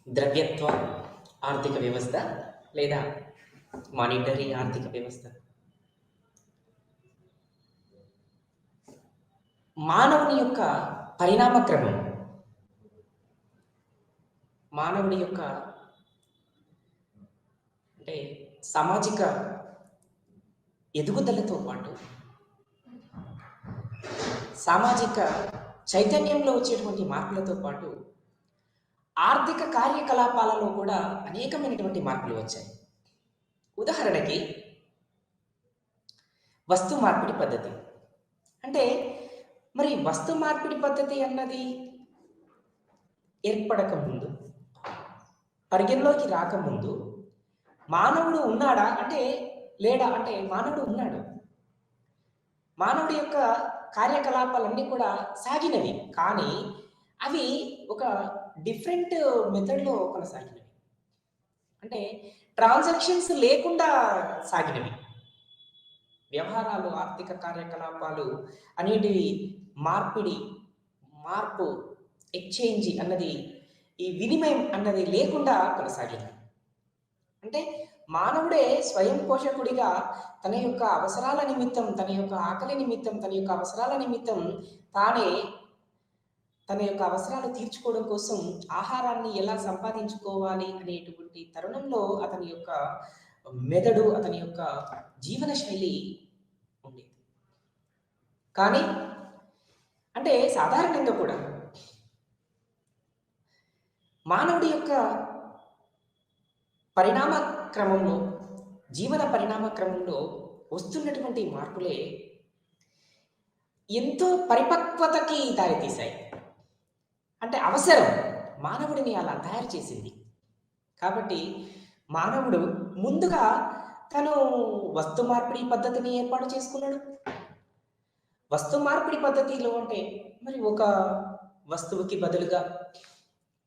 ద్రవ్యత్వ ఆర్థిక వ్యవస్థ లేదా మానిటరీ ఆర్థిక వ్యవస్థ. మానవుని యొక్క పరిణామ క్రమం, మానవుడి యొక్క అంటే సామాజిక ఎదుగుదలతో పాటు సామాజిక చైతన్యంలో వచ్చేటువంటి మార్పులతో పాటు ఆర్థిక కార్యకలాపాలలో కూడా అనేకమైనటువంటి మార్పులు వచ్చాయి. ఉదాహరణకి వస్తు మార్పిడి పద్ధతి. అంటే మరి వస్తు మార్పిడి పద్ధతి అన్నది ఏర్పడక ముందు, పరిగణలోకి రాకముందు మానవుడు ఉన్నాడా అంటే లేడా అంటే మానవుడు ఉన్నాడు. మానవుడి యొక్క కార్యకలాపాలన్నీ కూడా సాగినవి, కానీ అవి ఒక డిఫరెంట్ మెథడ్లో కొనసాగినవి. అంటే ట్రాన్సాక్షన్స్ లేకుండా సాగినవి వ్యవహారాలు, ఆర్థిక కార్యకలాపాలు అనేటివి మార్పు, ఎక్స్చేంజ్ అన్నది, ఈ వినిమయం అన్నది లేకుండా కొనసాగింది. అంటే మానవుడే స్వయం పోషకుడిగా తన యొక్క అవసరాల నిమిత్తం, తన యొక్క ఆకలి నిమిత్తం, తన యొక్క అవసరాల నిమిత్తం తానే తన యొక్క అవసరాలు తీర్చుకోవడం కోసం ఆహారాన్ని ఎలా సంపాదించుకోవాలి అనేటువంటి తరుణంలో అతని యొక్క మెదడు, అతని యొక్క జీవన శైలి ఉండేది. కానీ అంటే సాధారణంగా కూడా మానవుడి యొక్క పరిణామ క్రమంలో, జీవన పరిణామ క్రమంలో వస్తున్నటువంటి మార్పులే ఎంతో పరిపక్వతకి దారితీశాయి. అంటే అవసరం మానవుడిని అలా తయారు చేసింది. కాబట్టి మానవుడు ముందుగా తను వస్తు మార్పిడి పద్ధతిని ఏర్పాటు చేసుకున్నాడు. వస్తు మార్పిడి పద్ధతిలో అంటే మరి ఒక వస్తువుకి బదులుగా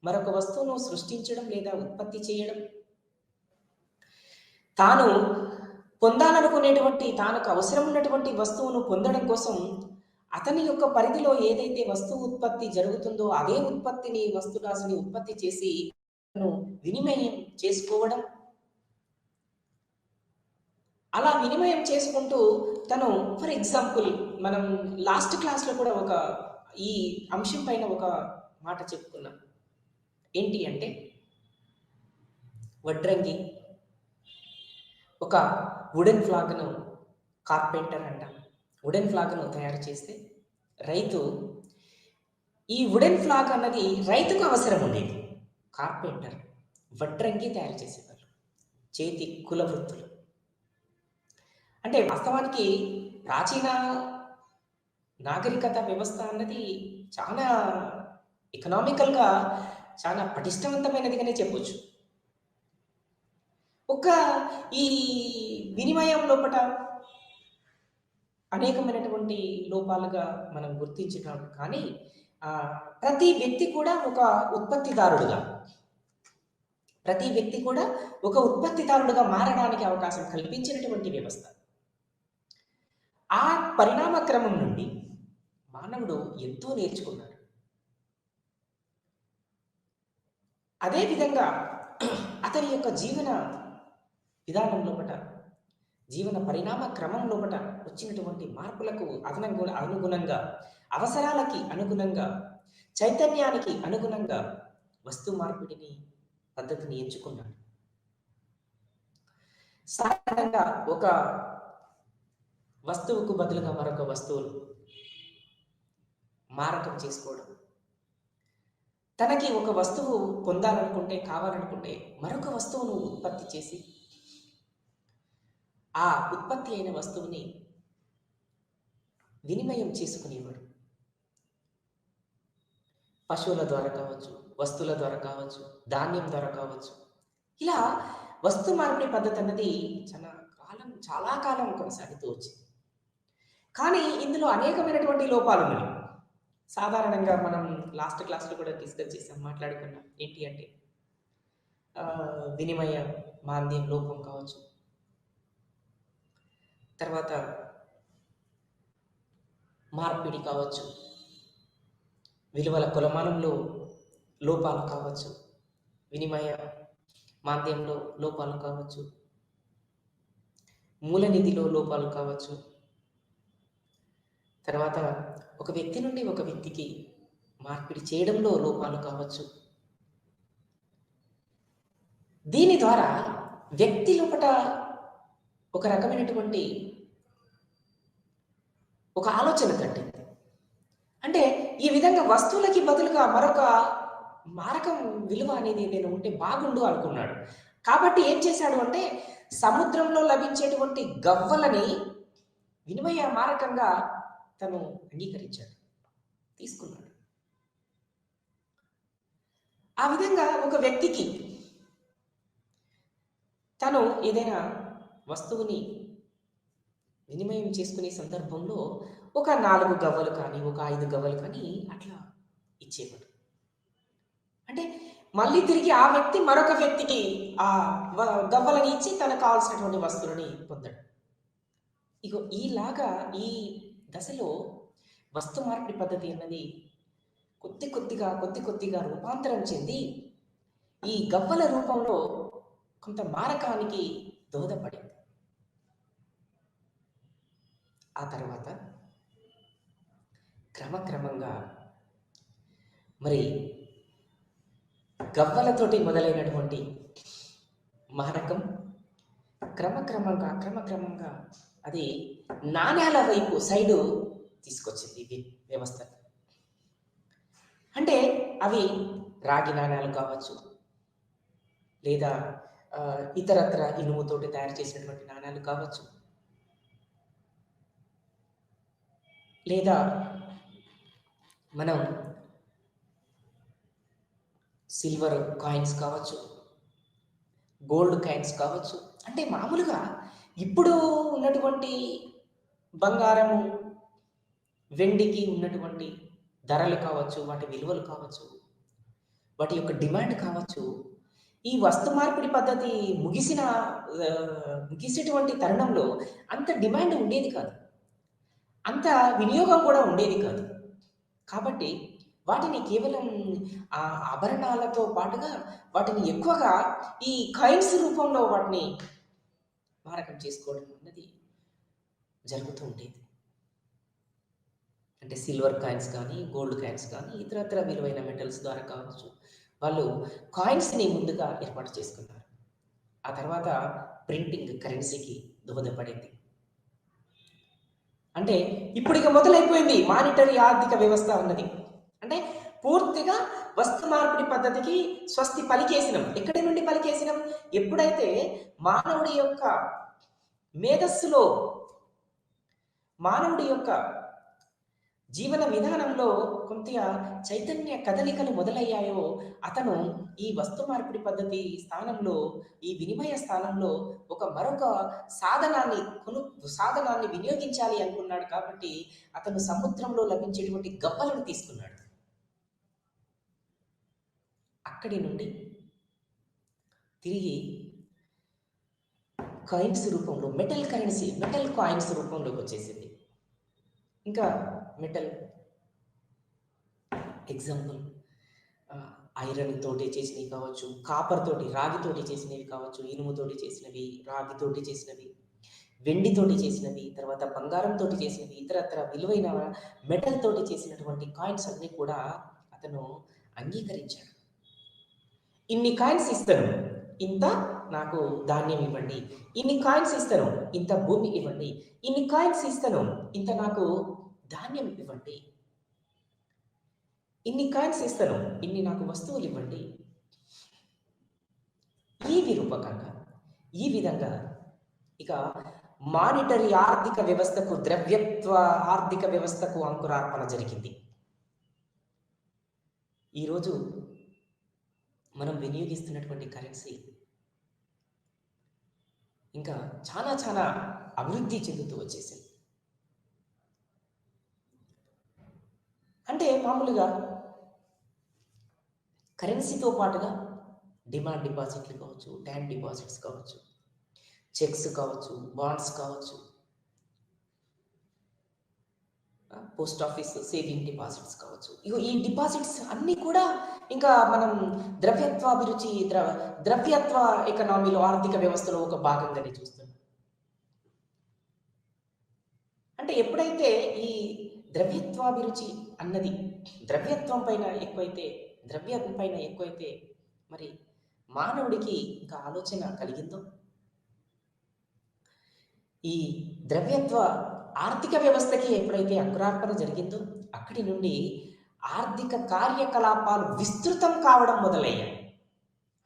మరొక వస్తువును సృష్టించడం లేదా ఉత్పత్తి చేయడం, తాను పొందాలనుకునేటువంటి, తనకు అవసరం ఉన్నటువంటి వస్తువును పొందడం కోసం అతని యొక్క పరిధిలో ఏదైతే వస్తువు ఉత్పత్తి జరుగుతుందో అదే ఉత్పత్తిని, వస్తురాశిని ఉత్పత్తి చేసి తను వినిమయం చేసుకోవడం. అలా వినిమయం చేసుకుంటూ తను, ఫర్ ఎగ్జాంపుల్ మనం లాస్ట్ క్లాస్లో కూడా ఈ అంశం పైన ఒక మాట చెప్పుకున్నాం. ఏంటి అంటే వడ్రంగి ఒక వుడెన్ ఫ్లాగ్ను, కార్పెంటర్ అంటాం, వుడెన్ ఫ్లాగ్ను తయారు చేస్తే రైతు, ఈ వుడెన్ ఫ్లాగ్ అన్నది రైతుకు అవసరం ఉండేది. కార్పెంటర్, వడ్రంగి తయారు చేసేవాళ్ళు, చేతి కుల వృత్తులు. అంటే వాస్తవానికి ప్రాచీన నాగరికత వ్యవస్థ అన్నది చాలా ఎకనామికల్గా చాలా పటిష్టవంతమైనదిగానే చెప్పొచ్చు. ఈ వినిమయం లోపల అనేకమైనటువంటి లోపాలుగా మనం గుర్తించినాం. కానీ ప్రతి వ్యక్తి కూడా ఒక ఉత్పత్తిదారుడుగా మారడానికి అవకాశం కల్పించినటువంటి వ్యవస్థ. ఆ పరిణామ క్రమం నుండి మానవుడు ఎంతో నేర్చుకున్నాడు. అదేవిధంగా అతని యొక్క జీవన విధానం లోపల, జీవన పరిణామ క్రమం లోపల వచ్చినటువంటి మార్పులకు అనుగుణంగా, అవసరాలకి అనుగుణంగా, చైతన్యానికి అనుగుణంగా వస్తు మార్పిడిని పద్ధతిని ఎంచుకున్నాడు. సాధారణంగా ఒక వస్తువుకు బదులుగా మరొక వస్తువులు మారకం చేసుకోవడం, తనకి ఒక వస్తువు పొందాలనుకుంటే, కావాలనుకుంటే మరొక వస్తువును ఉత్పత్తి చేసి ఆ ఉత్పత్తి అయిన వస్తువుని వినిమయం చేసుకునేవాడు. పశువుల ద్వారా కావచ్చు, వస్తువుల ద్వారా కావచ్చు, ధాన్యం ద్వారా కావచ్చు. ఇలా వస్తు మార్పిడి పద్ధతి అన్నది చాలా కాలం కొనసాగుతూ వచ్చింది. కానీ ఇందులో అనేకమైనటువంటి లోపాలు ఉన్నాయి. సాధారణంగా మనం లాస్ట్ క్లాస్లో కూడా డిస్కస్ చేసాం, మాట్లాడుకున్నాం. ఏంటి అంటే వినిమయ మాంద్యం లోపం కావచ్చు, తర్వాత మార్పిడి కావచ్చు, విలువల కొలమానంలో లోపాలు కావచ్చు, వినిమయ మాధ్యమంలో లోపాలు కావచ్చు, మూలనిధిలో లోపాలు కావచ్చు, తర్వాత ఒక వ్యక్తి నుండి ఒక వ్యక్తికి మార్పిడి చేయడంలో లోపాలు కావచ్చు. దీని ద్వారా వ్యక్తి లోపట ఒక రకమైనటువంటి ఒక ఆలోచన తట్టింది. అంటే ఈ విధంగా వస్తువులకి బదులుగా మరొక మారకం విలువ అనేది నేను ఉంటే బాగుండు అనుకున్నాడు. కాబట్టి ఏం చేశాడు అంటే సముద్రంలో లభించేటువంటి గవ్వలని వినిమయ మారకంగా తను అంగీకరించాడు, తీసుకున్నాడు. ఆ విధంగా ఒక వ్యక్తికి తను ఏదైనా వస్తువుని వినిమయం చేసుకునే సందర్భంలో ఒక 4 గవ్వలు కానీ, ఒక 5 గవ్వలు కానీ అట్లా ఇచ్చేవాడు. అంటే మళ్ళీ తిరిగి ఆ వ్యక్తి మరొక వ్యక్తికి ఆ గవ్వలని ఇచ్చి తనకు కావాల్సినటువంటి వస్తువులని పొందడం. ఇగో ఈలాగా ఈ దశలో వస్తు మార్పిడి పద్ధతి అన్నది కొద్ది కొద్దిగా రూపాంతరం చెంది ఈ గవ్వల రూపంలో కొంత మారకానికి దోహదపడింది. ఆ తర్వాత క్రమక్రమంగా మరి గవ్వలతోటి మొదలైనటువంటి మారకం క్రమక్రమంగా అది నాణ్యాల వైపు సైడు తీసుకొచ్చింది వ్యవస్థ. అంటే అవి రాగి నాణ్యాలు కావచ్చు, లేదా ఇతరత్ర ఇనుముతోటి తయారు చేసినటువంటి నాణ్యాలు కావచ్చు, లేదా మనం సిల్వర్ కాయిన్స్ కావచ్చు, గోల్డ్ కాయిన్స్ కావచ్చు. అంటే మామూలుగా ఇప్పుడు ఉన్నటువంటి బంగారము, వెండికి ఉన్నటువంటి ధరలు కావచ్చు, వాటి విలువలు కావచ్చు, వాటి యొక్క డిమాండ్ కావచ్చు, ఈ వస్తు మార్పిడి పద్ధతి ముగిసేటువంటి తరుణంలో అంత డిమాండ్ ఉండేది కాదు, అంత వినియోగం కూడా ఉండేది కాదు. కాబట్టి వాటిని కేవలం ఆ ఆభరణాలతో పాటుగా వాటిని ఎక్కువగా ఈ కాయిన్స్ రూపంలో వాటిని మారకం చేసుకోవడం అన్నది జరుగుతూ ఉండేది. అంటే సిల్వర్ కాయిన్స్ కానీ, గోల్డ్ కాయిన్స్ కానీ, ఇతరత్ర విలువైన మెటల్స్ ద్వారా కావచ్చు, వాళ్ళు కాయిన్స్ని ముందుగా ఏర్పాటు చేసుకున్నారు. ఆ తర్వాత ప్రింటింగ్ కరెన్సీకి దోహదపడింది. అంటే ఇప్పుడు ఇక మొదలైపోయింది మానిటరీ ఆర్థిక వ్యవస్థ అన్నది. అంటే పూర్తిగా వస్తు మార్పిడి పద్ధతికి స్వస్తి పలికేసినాం. ఎక్కడి నుండి పలికేసినాం? ఎప్పుడైతే మానవుడి యొక్క మేధస్సులో, మానవుడి యొక్క జీవన విధానంలో కొంత చైతన్య కదలికలు మొదలయ్యాయో అతను ఈ వస్తు మార్పిడి పద్ధతి స్థానంలో, ఈ వినిమయ స్థానంలో మరొక సాధనాన్ని వినియోగించాలి అనుకున్నాడు. కాబట్టి అతను సముద్రంలో లభించేటువంటి గవ్వలను తీసుకున్నాడు. అక్కడి నుండి తిరిగి కాయిన్స్ రూపంలో మెటల్ కాయిన్స్ రూపంలోకి వచ్చేసింది. ఇంకా మెటల్ ఎగ్జాంపుల్ ఐరన్ తోటి చేసినవి కావచ్చు, కాపర్ తోటి, రాగితోటి చేసినవి కావచ్చు, ఇనుముతోటి చేసినవి, రాగితోటి చేసినవి, వెండితోటి చేసినవి, తర్వాత బంగారంతో చేసినవి, ఇతరత్ర విలువైన మెటల్ తోటి చేసినటువంటి కాయిన్స్ అన్ని కూడా అతను అంగీకరించాడు. ఇన్ని కాయిన్స్ ఇస్తాను, ఇంత నాకు ధాన్యం ఇవ్వండి. ఇన్ని కాయిన్స్ ఇస్తాను, ఇంత భూమి ఇవ్వండి. ఇన్ని కాయిన్స్ ఇస్తాను, ఇంత నాకు ధాన్యం ఇవ్వండి. ఇన్ని కాయిన్స్ ఇస్తాను, ఇన్ని నాకు వస్తువులు ఇవ్వండి. ఈ విరూపకంగా, ఈ విధంగా ఇక మానిటరీ ఆర్థిక వ్యవస్థకు, ద్రవ్యత్వ ఆర్థిక వ్యవస్థకు అంకురార్పణ జరిగింది. ఈరోజు మనం వినియోగిస్తున్నటువంటి కరెన్సీ ఇంకా చాలా అభివృద్ధి చెందుతూ వచ్చేసింది. అంటే మామూలుగా కరెన్సీతో పాటుగా డిమాండ్ డిపాజిట్లు కావచ్చు, టైం డిపాజిట్స్ కావచ్చు, చెక్స్ కావచ్చు, బాండ్స్ కావచ్చు, పోస్ట్ ఆఫీస్ సేవింగ్ డిపాజిట్స్ కావచ్చు. ఇగో ఈ డిపాజిట్స్ అన్నీ కూడా ఇంకా మనం ద్రవ్యత్వాభిరుచి ద్రవ్యత్వ ఎకనామీలో ఆర్థిక వ్యవస్థలో ఒక భాగంగానే చూస్తున్నాం. అంటే ఎప్పుడైతే ఈ ద్రవ్యత్వాభిరుచి అన్నది ద్రవ్యం పైన ఎక్కువైతే మరి మానవుడికి ఇంకా ఆలోచన కలిగిందో, ఈ ద్రవ్యత్వ ఆర్థిక వ్యవస్థకి ఎప్పుడైతే అంకురార్పణ జరిగిందో అక్కడి నుండి ఆర్థిక కార్యకలాపాలు విస్తృతం కావడం మొదలయ్యాయి.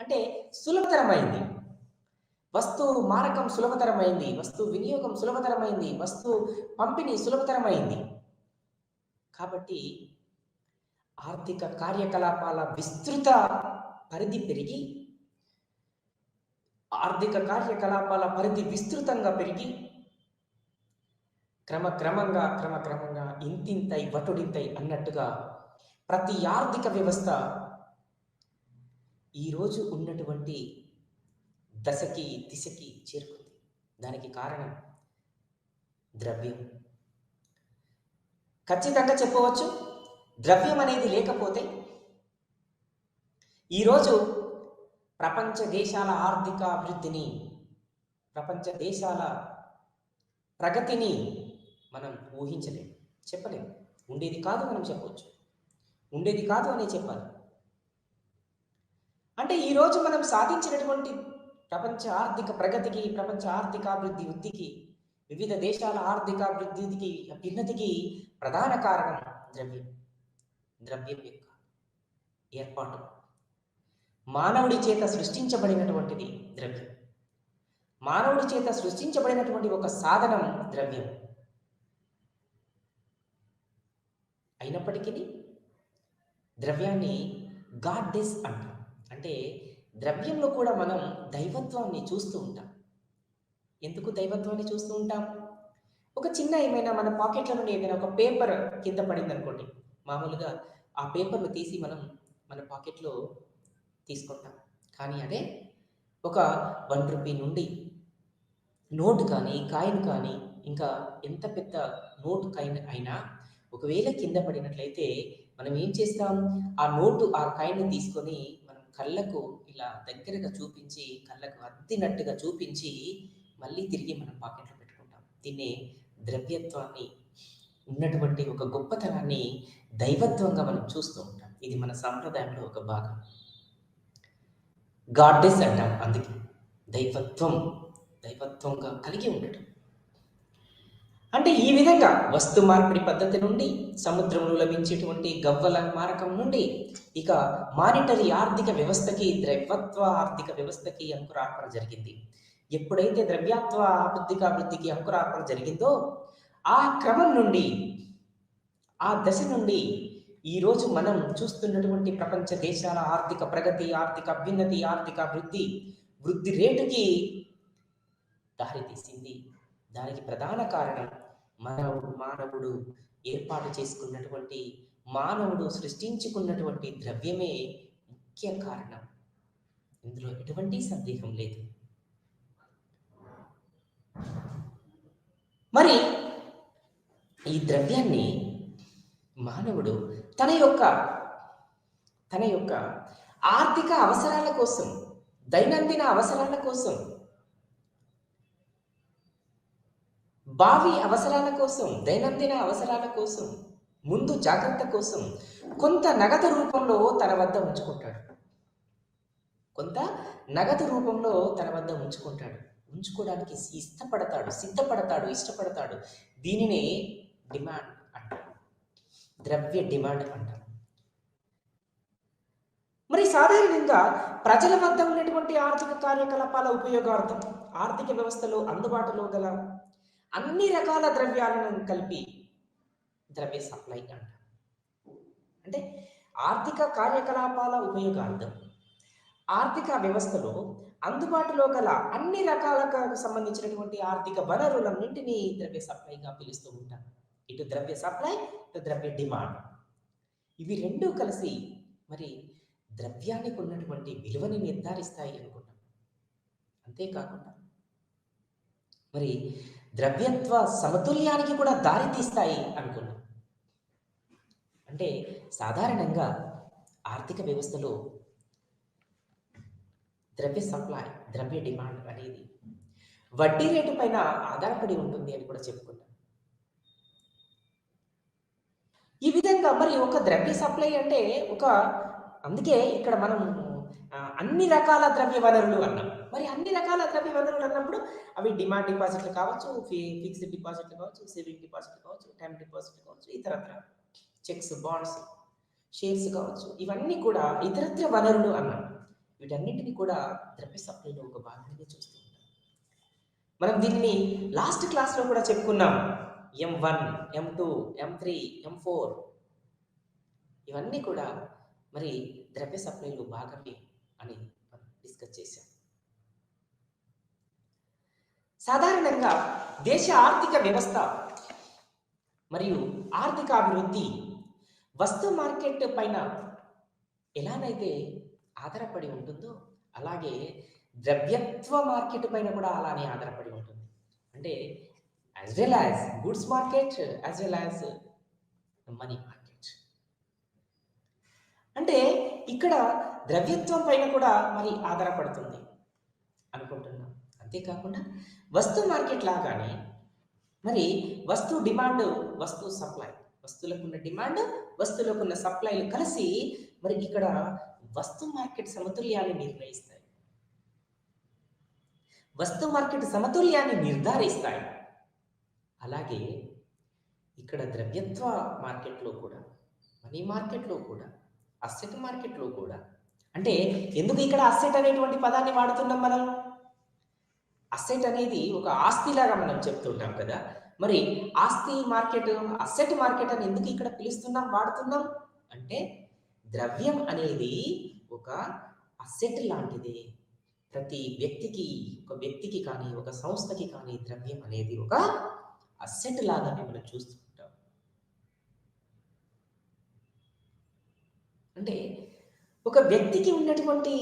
అంటే సులభతరమైంది, వస్తు మారకం సులభతరమైంది, వస్తు వినియోగం సులభతరమైంది, వస్తు పంపిణీ సులభతరమైంది. కాబట్టి ఆర్థిక కార్యకలాపాల విస్తృత పరిధి పెరిగి, ఆర్థిక కార్యకలాపాల పరిధి విస్తృతంగా పెరిగి క్రమక్రమంగా ఇంతింతై వటుడింతై అన్నట్టుగా ప్రతి ఆర్థిక వ్యవస్థ ఈరోజు ఉన్నటువంటి దశకి దిశకి చేరుకుంది. దానికి కారణం ద్రవ్యం. ఖచ్చితంగా చెప్పవచ్చు, ద్రవ్యం అనేది లేకపోతే ఈరోజు ప్రపంచ దేశాల ఆర్థిక అభివృద్ధిని, ప్రపంచ దేశాల ప్రగతిని మనం ఊహించలేము, చెప్పలేము. ఉండేది కాదు మనం చెప్పవచ్చు, ఉండేది కాదు అనే చెప్పాలి. అంటే ఈరోజు మనం సాధించినటువంటి ప్రపంచ ఆర్థిక ప్రగతికి, ప్రపంచ ఆర్థికాభివృద్ధి వృద్ధికి, వివిధ దేశాల ఆర్థికాభివృద్ధికి అభ్యున్నతికి ప్రధాన కారణం ద్రవ్యం. ద్రవ్యం యొక్క ఏర్పాటు మానవుడి చేత సృష్టించబడినటువంటిది ద్రవ్యం. మానవుడి చేత సృష్టించబడినటువంటి ఒక సాధనం ద్రవ్యం అయినప్పటికీ ద్రవ్యాన్ని గాడ్డెస్ అంటాం. అంటే ద్రవ్యంలో కూడా మనం దైవత్వాన్ని చూస్తూ ఉంటాం. ఎందుకు దైవత్వాన్ని చూస్తూ ఉంటాం? ఒక చిన్న ఏమైనా మన పాకెట్ల నుండి ఏదైనా ఒక పేపర్ కింద పడింది అనుకోండి, మామూలుగా ఆ పేపర్ను తీసి మనం మన పాకెట్లో తీసుకుంటాం. కానీ అదే ఒక 1 రూపీ నుండి నోటు కానీ, కాయిన్ కానీ, ఇంకా ఎంత పెద్ద నోటు కాయిన్ అయినా ఒకవేళ కింద పడినట్లయితే మనం ఏం చేస్తాం? ఆ నోటు, ఆ కాయిన్ తీసుకొని మనం కళ్ళకు ఇలా దగ్గరగా చూపించి, కళ్ళకు అద్దినట్టుగా చూపించి మళ్ళీ తిరిగి మనం పాకెట్లో పెట్టుకుంటాం. దీన్నే ద్రవ్యత్వాన్ని, ఉన్నటువంటి ఒక గొప్పతనాన్ని దైవత్వంగా మనం చూస్తూ ఉంటాం. ఇది మన సాంప్రదాయంలో ఒక భాగం. గాడ్డెస్ అంటాం. అందుకే దైవత్వంగా కలిగి ఉండటం. అంటే ఈ విధంగా వస్తు మార్పిడి పద్ధతి నుండి, సముద్రంలో లభించేటువంటి గవ్వల మారకం నుండి, ఇక మానిటరీ ఆర్థిక వ్యవస్థకి, ద్రవ్యత్వ ఆర్థిక వ్యవస్థకి అంకురార్పణ జరిగింది. ఎప్పుడైతే ద్రవ్యత్వ ఆర్థికాభివృద్ధికి అంకురార్పణ జరిగిందో ఆ క్రమం నుండి, ఆ దశ నుండి ఈరోజు మనం చూస్తున్నటువంటి ప్రపంచ దేశాల ఆర్థిక ప్రగతి, ఆర్థిక అభ్యున్నతి, ఆర్థిక వృద్ధి రేటుకి దారి తీసింది. దానికి ప్రధాన కారణం మానవుడు ఏర్పాటు చేసుకున్నటువంటి, మానవుడు సృష్టించుకున్నటువంటి ద్రవ్యమే ముఖ్య కారణం. ఇందులో ఎటువంటి సందేహం లేదు. మరి ఈ ద్రవ్యాన్ని మానవుడు తన యొక్క ఆర్థిక అవసరాల కోసం, దైనందిన అవసరాల కోసం, భావి అవసరాల కోసం, దైనందిన అవసరాల కోసం, ముందు జాగ్రత్త కోసం కొంత నగదు రూపంలో తన వద్ద ఉంచుకుంటాడు. ఉంచుకోవడానికి ఇష్టపడతాడు. దీనినే డిమాండ్ అంటారు, ద్రవ్య డిమాండ్ అంటారు. మరి సాధారణంగా ప్రజల వద్ద ఉన్నటువంటి ఆర్థిక కార్యకలాపాల ఉపయోగార్థం ఆర్థిక వ్యవస్థలో అందుబాటులో గల అన్ని రకాల ద్రవ్యాలను కలిపి ద్రవ్య సప్లై అంటారు. అంటే ఆర్థిక కార్యకలాపాల ఉపయోగార్థం ఆర్థిక వ్యవస్థలో అందుబాటులో గల అన్ని రకాలకు సంబంధించినటువంటి ఆర్థిక వనరులన్నింటినీ ద్రవ్య సప్లైగా పిలుస్తూ ఉంటారు. ఇటు ద్రవ్య సప్లై, ఇటు ద్రవ్య డిమాండ్. ఇవి రెండూ కలిసి మరి ద్రవ్యానికి ఉన్నటువంటి విలువని నిర్ధారిస్తాయి అనుకుంటాం. అంతేకాకుండా మరి ద్రవ్యత్వ సమతుల్యానికి కూడా దారి తీస్తాయి అనుకున్నాం. అంటే సాధారణంగా ఆర్థిక వ్యవస్థలో ద్రవ్య సప్లై, ద్రవ్య డిమాండ్ అనేది వడ్డీ రేటు పైన ఆధారపడి ఉంటుంది అని కూడా చెప్పుకున్నాం. ఈ విధంగా మరి ఒక ద్రవ్య సప్లై అంటే ఒక అందుకే ఇక్కడ మనం అన్ని రకాల ద్రవ్య వనరులు అన్నాం. మరి అన్ని రకాల ద్రవ్య వనరులు అన్నప్పుడు అవి డిమాండ్ డిపాజిట్లు కావచ్చు, ఫిక్స్డ్ డిపాజిట్లు కావచ్చు, సేవింగ్ డిపాజిట్లు కావచ్చు, టైమ్ డిపాజిట్లు కావచ్చు, ఇతరత్ర చెక్స్, బాండ్స్, షేర్స్ కావచ్చు. ఇవన్నీ కూడా ఇతరత్ర వనరులు అన్నాం. వీటన్నిటిని కూడా ద్రవ్య సప్లైలో ఒక భాగంగా చూస్తూ ఉంటాం. మనం దీన్ని లాస్ట్ క్లాస్లో కూడా చెప్పుకున్నాం. M1, M2, M3, M4 ఇవన్నీ కూడా మరి ద్రవ్య సప్లైలో భాగమే అని మనం డిస్కస్ చేశాం. సాధారణంగా దేశ ఆర్థిక వ్యవస్థ మరియు ఆర్థిక అభివృద్ధి వస్తు మార్కెట్ పైన ఎలానైతే ఆధారపడి ఉంటుందో అలాగే ద్రవ్యత్వ మార్కెట్ పైన కూడా అలానే ఆధారపడి ఉంటుంది. అంటే as well as goods market as well as money market. అంటే ఇక్కడ ద్రవ్యత్వం పైన కూడా మరి ఆధారపడుతుంది అనుకుంటున్నాం. అంతేకాకుండా వస్తు మార్కెట్ లాగానే మరి వస్తు డిమాండ్, వస్తు సప్లై, వస్తువులకు ఉన్న డిమాండ్, వస్తువులకు ఉన్న సప్లైలు కలిసి మరి ఇక్కడ వస్తు మార్కెట్ సమతుల్యాన్ని నిర్ణయిస్తాయి, వస్తు మార్కెట్ సమతుల్యాన్ని నిర్ధారిస్తాయి. అలాగే ఇక్కడ ద్రవ్యత్వ మార్కెట్లో కూడా, మనీ మార్కెట్లో కూడా, అసెట్ మార్కెట్లో కూడా, అంటే ఎందుకు ఇక్కడ అసెట్ అనేటువంటి పదాన్ని వాడుతున్నాం మనం? అసెట్ అనేది ఒక ఆస్తిలాగా మనం చెప్తుంటాం కదా. మరి ఆస్తి మార్కెట్, అసెట్ మార్కెట్ అని ఎందుకు ఇక్కడ పిలుస్తున్నాం, వాడుతున్నాం అంటే ద్రవ్యం అనేది ఒక అసెట్ లాంటిది. ప్రతి వ్యక్తికి, ఒక వ్యక్తికి కానీ ఒక సంస్థకి కానీ ద్రవ్యం అనేది ఒక అసెట్ లాగానే మనం చూస్తుంటాం. అంటే ఒక వ్యక్తికి ఉన్నటువంటి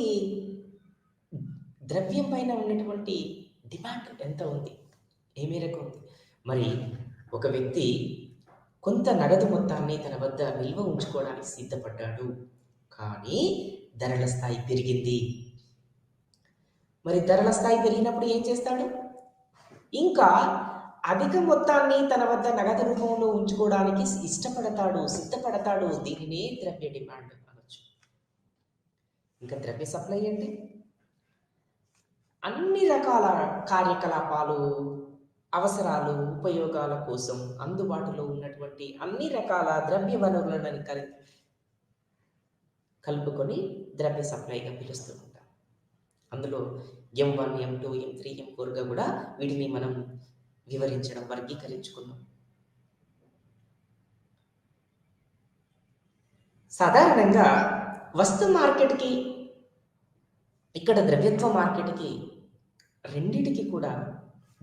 ద్రవ్యం పైన ఉన్నటువంటి డిమాండ్ ఎంత ఉంది, ఏ మేరకు ఉంది? మరి ఒక వ్యక్తి కొంత నగదు మొత్తాన్ని తన వద్ద నిల్వ ఉంచుకోవడానికి సిద్ధపడ్డాడు, కానీ ధరల స్థాయి పెరిగింది. మరి ధరల స్థాయి పెరిగినప్పుడు ఏం చేస్తాడు? ఇంకా అధిక మొత్తాన్ని తన వద్ద నగదు రూపంలో ఉంచుకోవడానికి ఇష్టపడతాడు, సిద్ధపడతాడు. దీనినే ద్రవ్య డిమాండ్ అనొచ్చు. ఇంకా ద్రవ్య సప్లై అంటే అన్ని రకాల కార్యకలాపాలు, అవసరాలు, ఉపయోగాల కోసం అందుబాటులో ఉన్నటువంటి అన్ని రకాల ద్రవ్య వనరులను కలుపుకొని ద్రవ్య సప్లైగా పిలుస్తూ ఉంటాం. అందులో M1, M2, M3, M4గా కూడా వీటిని మనం వివరించడం, వర్గీకరించుకున్నాం. సాధారణంగా వస్తు మార్కెట్కి, ఇక్కడ ద్రవ్యత్వ మార్కెట్కి రెండిటికి కూడా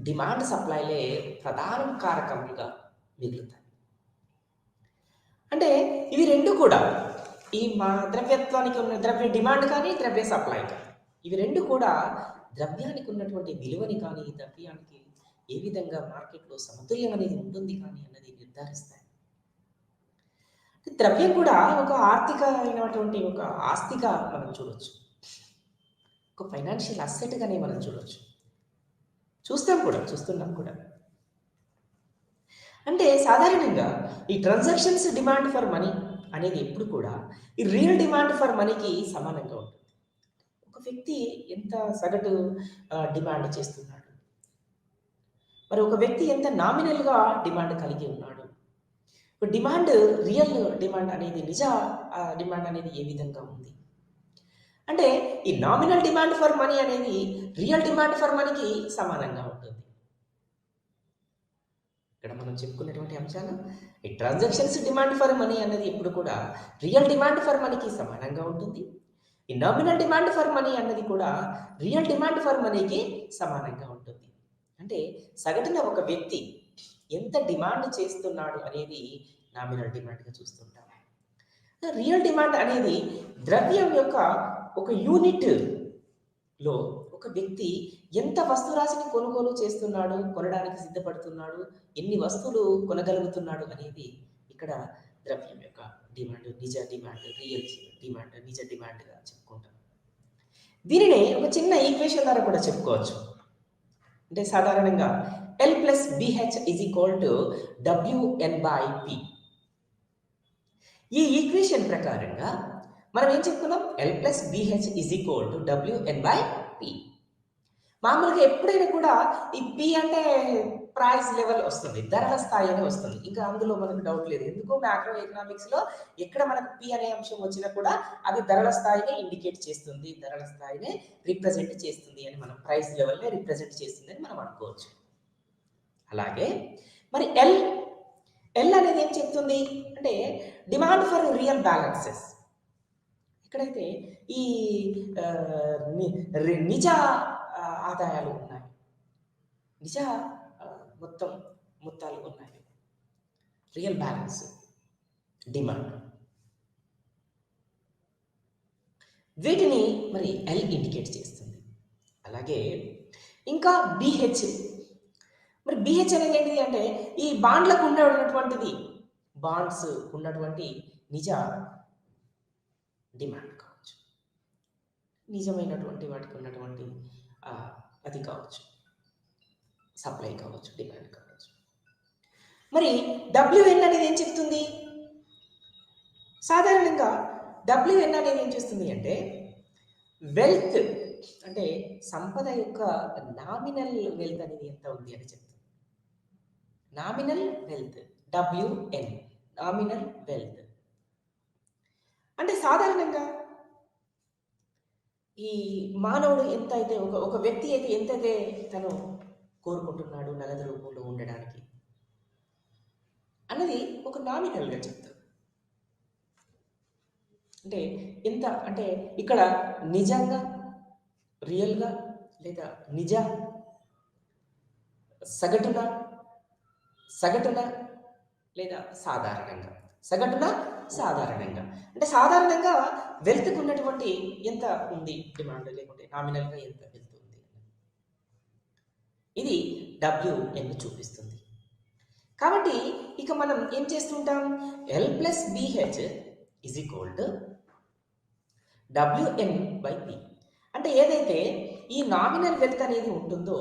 డిమాండ్ సప్లైలే ప్రధాన కారకములుగా మిగులుతాయి. అంటే ఇవి రెండు కూడా, ఈ ద్రవ్యత్వానికి ఉన్న ద్రవ్య డిమాండ్ కానీ, ద్రవ్య సప్లై కానీ, ఇవి రెండు కూడా ద్రవ్యానికి ఉన్నటువంటి విలువని కానీ, ద్రవ్యానికి ఏ విధంగా మార్కెట్లో సమతుల్యం అనేది ఉంటుంది కానీ అన్నది నిర్ధారిస్తాయి. ద్రవ్యం కూడా ఒక ఆర్థిక అయినటువంటి ఒక ఆస్తిగా మనం చూడొచ్చు, ఒక ఫైనాన్షియల్ అసెట్గానే మనం చూడొచ్చు, చూస్తున్నాం కూడా. అంటే సాధారణంగా ఈ ట్రాన్సాక్షన్స్ డిమాండ్ ఫర్ మనీ అనేది ఎప్పుడు కూడా ఈ రియల్ డిమాండ్ ఫర్ మనీకి సమానంగా ఉంటుంది. ఒక వ్యక్తి ఎంత సగటు డిమాండ్ చేస్తున్నాడు, మరి ఒక వ్యక్తి ఎంత నామినల్గా డిమాండ్ కలిగి ఉన్నాడు, డిమాండ్, రియల్ డిమాండ్ అనేది, నిజ డిమాండ్ అనేది ఏ విధంగా ఉంది అంటే ఈ నామినల్ డిమాండ్ ఫర్ మనీ అనేది రియల్ డిమాండ్ ఫర్ మనీకి సమానంగా ఉంటుంది. ఇక్కడ మనం చెప్పుకున్నటువంటి అంశాలు, ఈ ట్రాన్సాక్షన్స్ డిమాండ్ ఫర్ మనీ అనేది ఎప్పుడు కూడా రియల్ డిమాండ్ ఫర్ మనీకి సమానంగా ఉంటుంది. ఈ నామినల్ డిమాండ్ ఫర్ మనీ అన్నది కూడా రియల్ డిమాండ్ ఫర్ మనీకి సమానంగా ఉంటుంది. అంటే సగటున ఒక వ్యక్తి ఎంత డిమాండ్ చేస్తున్నాడు అనేది నామినల్ డిమాండ్గా చూస్తుంటాం. రియల్ డిమాండ్ అనేది ద్రవ్యం యొక్క ఒక యూనిట్లో ఒక వ్యక్తి ఎంత వస్తురాశిని కొనుగోలు చేస్తున్నాడు, కొనడానికి సిద్ధపడుతున్నాడు, ఎన్ని వస్తువులు కొనగలుగుతున్నాడు అనేది ఇక్కడ ద్రవ్యం యొక్క డిమాండ్, నిజ డిమాండ్, రియల్ డిమాండ్, నిజ డిమాండ్గా చెప్పుకుంటాం. దీనిని ఒక చిన్న ఈక్వేషన్ ద్వారా కూడా చెప్పుకోవచ్చు. అంటే సాధారణంగా L plus BH is equal to WN by P. ఈ ఈక్వేషన్ ప్రకారంగా మనం ఏం చెప్పుకున్నాం? L plus BH is equal to WN by P. మామూలుగా ఎప్పుడైనా కూడా ఈ పి అంటే ప్రైస్ లెవెల్ వస్తుంది, ధరల స్థాయి అనే వస్తుంది. ఇంకా అందులో మనకు డౌట్ లేదు. ఎందుకు మ్యాక్రో ఎకనామిక్స్లో ఎక్కడ మనకు పి అనే అంశం వచ్చినా కూడా అది ధరల స్థాయిని ఇండికేట్ చేస్తుంది, ధరల స్థాయిని రిప్రజెంట్ చేస్తుంది అని, మనం ప్రైస్ లెవెల్ని రిప్రజెంట్ చేస్తుంది అని మనం అనుకోవచ్చు. అలాగే మరి ఎల్ అనేది ఏం చెప్తుంది అంటే డిమాండ్ ఫర్ రియల్ బ్యాలెన్సెస్. ఎక్కడైతే ఈ నిజ ఆదాయాలు ఉన్నాయి, నిజ మొత్తాలు ఉన్నాయి, రియల్ బ్యాలెన్స్ డిమాండ్, వీటిని మరి ఎల్ ఇండికేట్ చేస్తుంది. అలాగే ఇంకా బిహెచ్. మరి బిహెచ్ అనేది ఏంటిది అంటే ఈ బాండ్లకు ఉన్నటువంటిది, బాండ్స్ ఉన్నటువంటి నిజ డిమాండ్ కావచ్చు, నిజమైనటువంటి వాటికి ఉన్నటువంటి అది కావచ్చు, సప్లై కావచ్చు, డిమాండ్ కావచ్చు. మరి డబ్ల్యూఎన్ అనేది ఏం చెప్తుంది? సాధారణంగా డబ్ల్యూఎన్ అనేది ఏం చేస్తుంది అంటే వెల్త్, అంటే సంపద యొక్క నామినల్ వెల్త్ అనేది ఎంత ఉంది అని చెప్తుంది. Nominal wealth, WN, nominal wealth. అంటే సాధారణంగా ఈ మానవుడు ఎంత అయితే ఒక వ్యక్తి అయితే ఎంతైతే తను కోరుకుంటున్నాడు నగదు రూపంలో ఉండడానికి అన్నది ఒక నామినల్గా చెప్తాడు. అంటే ఎంత అంటే ఇక్కడ నిజంగా, రియల్గా, లేదా నిజ, సగటున లేదా సాధారణంగా. సాధారణంగా అంటే సాధారణంగా వెల్త్కి ఉన్నటువంటి ఎంత ఉంది డిమాండ్, లేకుంటే నామినల్గా ఎంత వెల్త్ ఉంది, ఇది డబ్ల్యూఎన్ చూపిస్తుంది. కాబట్టి ఇక మనం ఏం చేస్తుంటాం? L plus BH is equal to WN by P. అంటే ఏదైతే ఈ నామినల్ వెల్త్ అనేది ఉంటుందో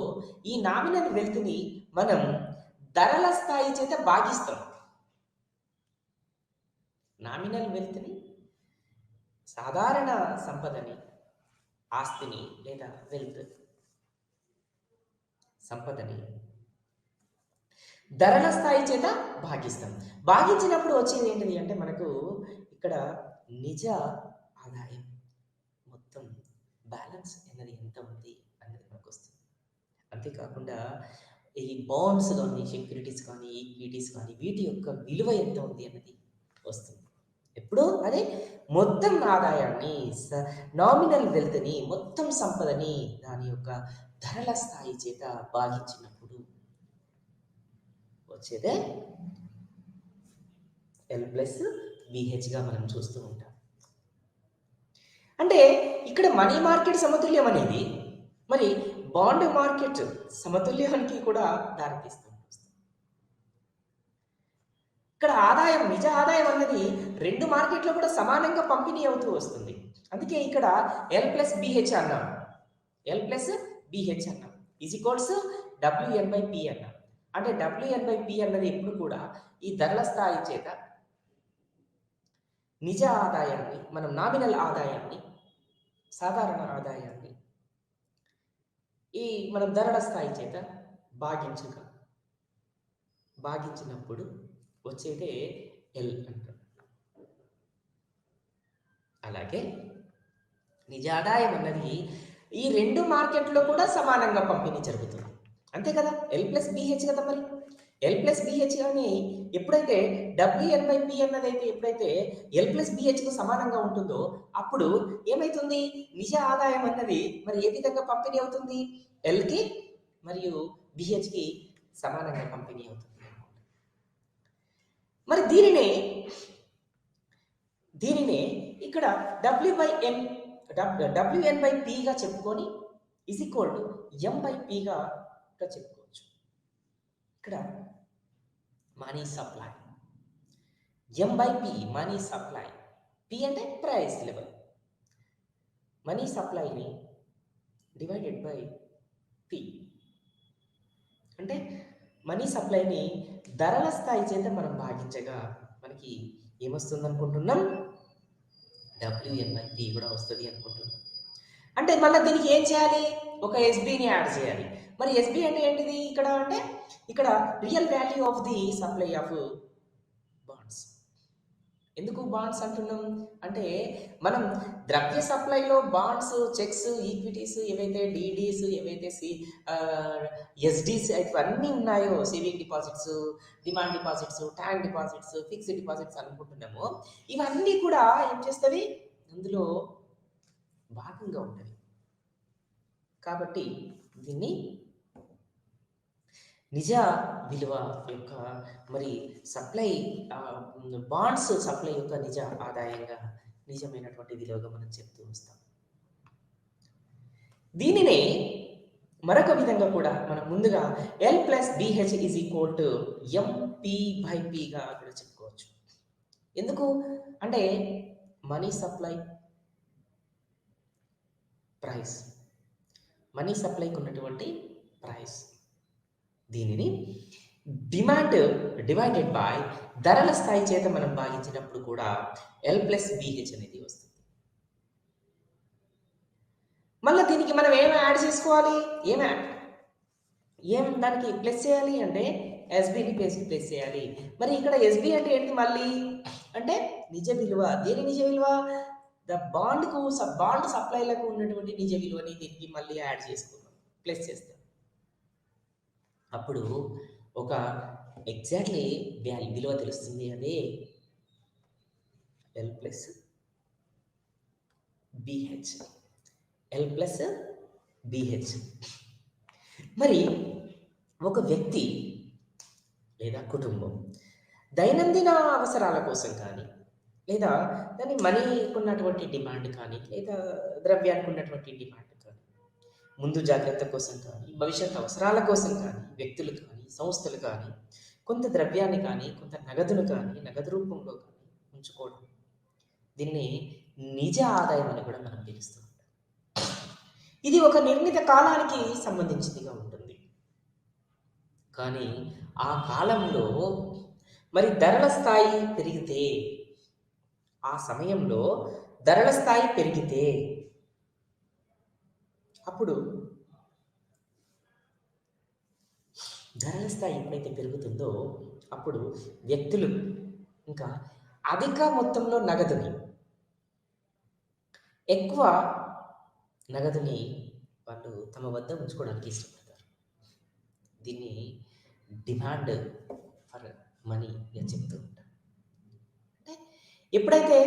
ఈ నామినల్ వెల్త్ని మనం ధరల స్థాయి చేత భాగిస్తాం. నామినల్ వెల్త్ని, సాధారణ సంపదని, ఆస్తిని లేదా వెల్త్ సంపదని ధరల స్థాయి చేత భాగిస్తాం. భాగించినప్పుడు వచ్చేది ఏంటిది అంటే మనకు ఇక్కడ నిజ ఆదాయం మొత్తం బ్యాలెన్స్ అనేది ఎంత ఉంది అనేది మనకు వస్తుంది. అంతేకాకుండా ఈ బాండ్స్ కానీ, సెక్యూరిటీస్ కానీ, ఈక్విటీస్ కానీ, వీటి యొక్క విలువ ఎంత ఉంది అన్నది వస్తుంది. ఎప్పుడు అదే మొత్తం ఆదాయాన్ని, నామినల్ వెల్త్ని, మొత్తం సంపదని దాని యొక్క ధరల స్థాయి చేత భాగించినప్పుడు వచ్చేదే ఎల్ ప్లస్ బిహెచ్గా మనం చూస్తూ ఉంటాం. అంటే ఇక్కడ మనీ మార్కెట్ సమతుల్యం అనేది మరి బాండ్ మార్కెట్ సమతుల్యానికి కూడా దారితీస్తుంది. ఇక్కడ ఆదాయం, నిజ ఆదాయం అన్నది రెండు మార్కెట్లో కూడా సమానంగా పంపిణీ అవుతూ వస్తుంది. అందుకే ఇక్కడ ఎల్ ప్లస్ బిహెచ్ అన్నాం, ఎల్ ప్లస్ బిహెచ్ అన్నాం is equals WN by P అన్నాం. అంటే డబ్ల్యూఎన్ బై పి అన్నది ఎప్పుడు కూడా ఈ ధరల స్థాయి చేత నిజ ఆదాయాన్ని, మనం నామినల్ ఆదాయాన్ని, సాధారణ ఆదాయాన్ని ఈ మనం ధరల స్థాయి చేత భాగించినప్పుడు వచ్చేదే ఎల్ అంటారు. అలాగే నిజ ఆదాయం అన్నది ఈ రెండు మార్కెట్లో కూడా సమానంగా పంపిణీ జరుగుతుంది. అంతే కదా, ఎల్ ప్లస్ బిహెచ్ కదా. మరి ఎల్ ప్లస్ బిహెచ్ కానీ ఎప్పుడైతే డబ్ల్యూఎన్ బై పి అన్నది అయితే ఎప్పుడైతే ఎల్ ప్లస్ బిహెచ్కు సమానంగా ఉంటుందో అప్పుడు ఏమైతుంది? నిజ ఆదాయం అన్నది మరి ఏ విధంగా పంపిణీ అవుతుంది? ఎల్కి మరియు బిహెచ్కి సమానంగా పంపిణీ అవుతుంది. మరి దీనినే ఇక్కడ డబ్ల్యూఎన్ బై పిగా చెప్పుకొని is equal to M by పిగా చెప్పుకోవచ్చు. ఇక్కడ money supply, M/P money supply, P అంటే ప్రైస్ లెవెల్. మనీ సప్లైని డివైడెడ్ బై P అంటే మనీ సప్లైని ధరల స్థాయి చేత మనం భాగించగా మనకి ఏమొస్తుంది అనుకుంటున్నాం? WN/P కూడా వస్తుంది అనుకుంటున్నాం. అంటే మళ్ళీ దీనికి ఏం చేయాలి? ఒక SBని యాడ్ చేయాలి. మరి SB అంటే ఏంటిది ఇక్కడ అంటే ఇక్కడ real value of the supply of wands. ఎందుకు బాండ్స్ అంటున్నాం అంటే మనం ద్రవ్య సప్లైలో బాండ్స్, చెక్స్, ఈక్విటీస్ ఏవైతే డీడీస్, ఏవైతే ఎస్డీస్ ఇవన్నీ ఉన్నాయో, saving deposits, demand deposits, time deposits, fixed deposits అనుకుంటున్నామో ఇవన్నీ కూడా ఏం చేస్తుంది? అందులో భాగంగా ఉంటుంది. కాబట్టి దీన్ని నిజ విలువ యొక్క మరి సప్లై బాండ్స్ సప్లై యొక్క నిజ ఆదాయంగా, నిజమైనటువంటి విలువగా మనం చెప్తూ వస్తాం. దీనినే మరొక విధంగా కూడా మనం ముందుగా L+BH is equal to MP/P గా కూడా చెప్పుకోవచ్చు. ఎందుకు అంటే మనీ సప్లై ప్రైస్, మనీ సప్లైకి ఉన్నటువంటి ప్రైస్, దీనిని డిమాండ్ డివైడెడ్ బై ధరల స్థాయి చేత మనం భాగించినప్పుడు కూడా L+BH అనేది వస్తుంది. మళ్ళీ దీనికి మనం ఏం యాడ్ చేసుకోవాలి? ఏం దానికి ప్లస్ చేయాలి అంటే SBని ప్లస్ చేయాలి. మరి ఇక్కడ SB అంటే ఏంటి? మళ్ళీ అంటే నిజ విలువ. దేని నిజ విలువ? బాండ్ సప్లైలకు ఉన్నటువంటి నిజ విలువని దీనికి మళ్ళీ యాడ్ చేసుకుందాం, ప్లస్ చేస్తాం. అప్పుడు ఒక ఎగ్జాక్ట్లీ విలువ తెలుస్తుంది. అదే L+BH. మరి ఒక వ్యక్తి లేదా కుటుంబం దైనందిన అవసరాల కోసం కానీ, లేదా దాని మనీకి ఉన్నటువంటి డిమాండ్ కానీ, లేదా ద్రవ్యానికి ఉన్నటువంటి డిమాండ్ కానీ, ముందు జాగ్రత్త కోసం కానీ, భవిష్యత్ అవసరాల కోసం కానీ, వ్యక్తులు కానీ, సంస్థలు కానీ కొంత ద్రవ్యాన్ని కానీ, కొంత నగదును కానీ, నగదు రూపంలో కానీ ఉంచుకోవడం, దీన్ని నిజ ఆదాయం అని కూడా మనం పిలుస్తూ ఉంటాం. ఇది ఒక నిర్ణీత కాలానికి సంబంధించిందిగా ఉంటుంది. కానీ ఆ కాలంలో మరి ధరల స్థాయి పెరిగితే, ఆ సమయంలో ధరల స్థాయి పెరిగితే, అప్పుడు ధరల స్థాయి ఎప్పుడైతే పెరుగుతుందో అప్పుడు వ్యక్తులు ఇంకా అధిక మొత్తంలో నగదుని, ఎక్కువ నగదుని వాళ్ళు తమ వద్ద ఉంచుకోవడానికి ఇష్టపడతారు. దీన్ని డిమాండ్ ఫర్ మనీ అని చెప్తూ ఉంటారు. అంటే ఎప్పుడైతే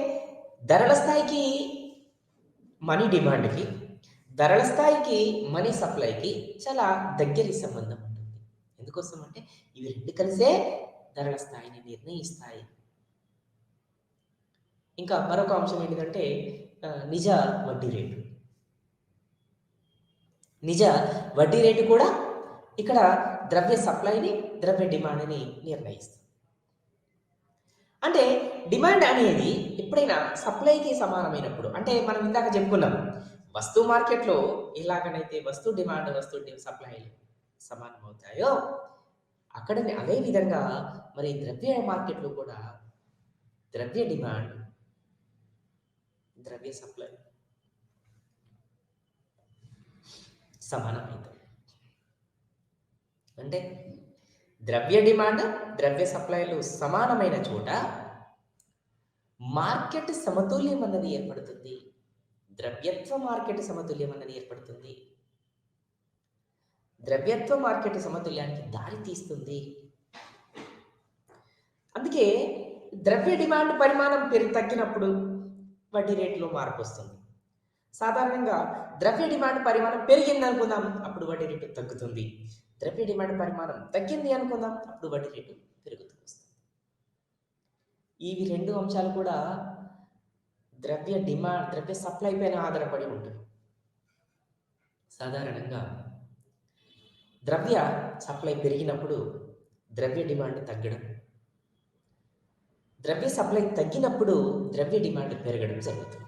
ధరల స్థాయికి మనీ డిమాండ్కి, ధరల స్థాయికి మనీ సప్లైకి చాలా దగ్గరి సంబంధం ఉంటుంది. ఎందుకోసం అంటే ఇవి రెండు కలిసే ధరల స్థాయిని నిర్ణయిస్తాయి. ఇంకా మరొక అంశం ఏంటంటే నిజ వడ్డీ రేటు. నిజ వడ్డీ రేటు కూడా ఇక్కడ ద్రవ్య సప్లైని, ద్రవ్య డిమాండ్ని నిర్ణయిస్తుంది. అంటే డిమాండ్ అనేది ఎప్పుడైనా సప్లైకి సమానమైనప్పుడు, అంటే మనం ఇందాక చెప్పుకున్నాం వస్తువు మార్కెట్లో ఎలాగనైతే వస్తువు డిమాండ్, వస్తువు సప్లైలు సమానం అవుతాయో అక్కడ అదే విధంగా మరి ద్రవ్య మార్కెట్లో కూడా ద్రవ్య డిమాండ్, ద్రవ్య సప్లై సమానమవుతాయి. అంటే ద్రవ్య డిమాండ్, ద్రవ్య సప్లైలు సమానమైన చోట మార్కెట్ సమతుల్యం అన్నది ఏర్పడుతుంది. ద్రవ్యత్వ మార్కెట్ సమతుల్యం అన్నది ఏర్పడుతుంది. ద్రవ్యత్వ మార్కెట్ సమతుల్యానికి దారి తీస్తుంది. అందుకే ద్రవ్య డిమాండ్ పరిమాణం తగ్గినప్పుడు వడ్డీ రేట్లో మార్పు వస్తుంది. సాధారణంగా ద్రవ్య డిమాండ్ పరిమాణం పెరిగింది అనుకుందాం, అప్పుడు వడ్డీ రేటు తగ్గుతుంది. ద్రవ్య డిమాండ్ పరిమాణం తగ్గింది అనుకుందాం, అప్పుడు వడ్డీ రేటు పెరుగుతూ వస్తుంది. ఇవి రెండు అంశాలు కూడా ద్రవ్య డిమాండ్, ద్రవ్య సప్లై పైన ఆధారపడి ఉంటుంది. సాధారణంగా ద్రవ్య సప్లై పెరిగినప్పుడు ద్రవ్య డిమాండ్ తగ్గడం, ద్రవ్య సప్లై తగ్గినప్పుడు ద్రవ్య డిమాండ్ పెరగడం జరుగుతుంది.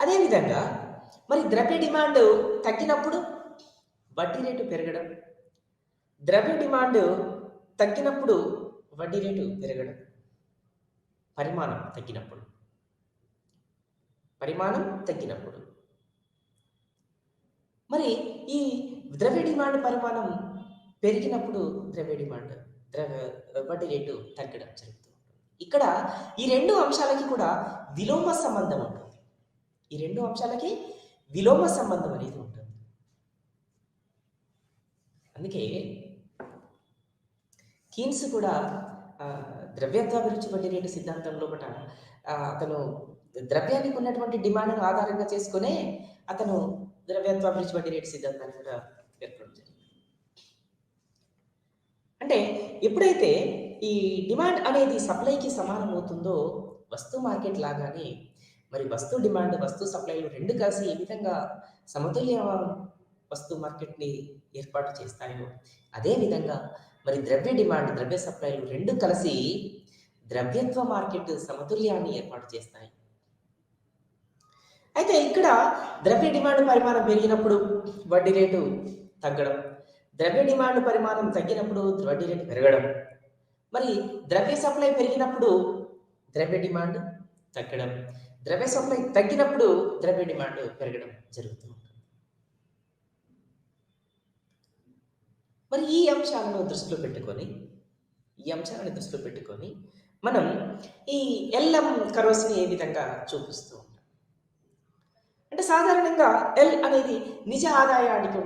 అదేవిధంగా మరి ద్రవ్య డిమాండ్ తగ్గినప్పుడు వడ్డీ రేటు పెరగడం, ద్రవ్య డిమాండ్ తగ్గినప్పుడు వడ్డీ రేటు పెరగడం, పరిమాణం తగ్గినప్పుడు మరి ఈ ద్రవ్య డిమాండ్ పరిమాణం పెరిగినప్పుడు వడ్డీ రేటు తగ్గడం జరుగుతుంది. ఇక్కడ ఈ రెండు అంశాలకి కూడా విలోమ సంబంధం ఉంటుంది. ఈ రెండు అంశాలకి విలోమ సంబంధం అనేది ఉంటుంది. అందుకే కీన్స్ కూడా ద్రవ్యత్వాభిరుచి వడ్డీ రేటు సిద్ధాంతం లోపల అతను ద్రవ్యానికి ఉన్నటువంటి డిమాండ్ను ఆధారంగా చేసుకునే అతను ద్రవ్యత్వాభిరుచి వడ్డీ రేటు సిద్ధాంతాన్ని కూడా పేర్కొనడం జరిగింది. అంటే ఎప్పుడైతే ఈ డిమాండ్ అనేది సప్లైకి సమానం అవుతుందో వస్తు మార్కెట్ లాగానే మరి వస్తు డిమాండ్, వస్తు సప్లైలు రెండు కలిసి ఏ విధంగా సమతుల్య వస్తు మార్కెట్ని ఏర్పాటు చేస్తాయో అదే విధంగా మరి ద్రవ్య డిమాండ్, ద్రవ్య సప్లైలు రెండు కలిసి ద్రవ్యత్వ మార్కెట్ సమతుల్యాన్ని ఏర్పాటు చేస్తాయి. అయితే ఇక్కడ ద్రవ్య డిమాండ్ పరిమాణం పెరిగినప్పుడు వడ్డీ రేటు తగ్గడం, ద్రవ్య డిమాండ్ పరిమాణం తగ్గినప్పుడు వడ్డీ రేటు పెరగడం, మరి ద్రవ్య సప్లై పెరిగినప్పుడు ద్రవ్య డిమాండ్ తగ్గడం, ద్రవ్య సప్లై తగ్గినప్పుడు ద్రవ్య డిమాండ్ పెరగడం జరుగుతుంది. మరి ఈ అంశాలను దృష్టిలో పెట్టుకొని మనం ఈ ఎల్ఎం కర్వ్స్ని ఏ విధంగా చూపిస్తూ ఉంటాం అంటే సాధారణంగా ఎల్ అనేది నిజ ఆదాయానికి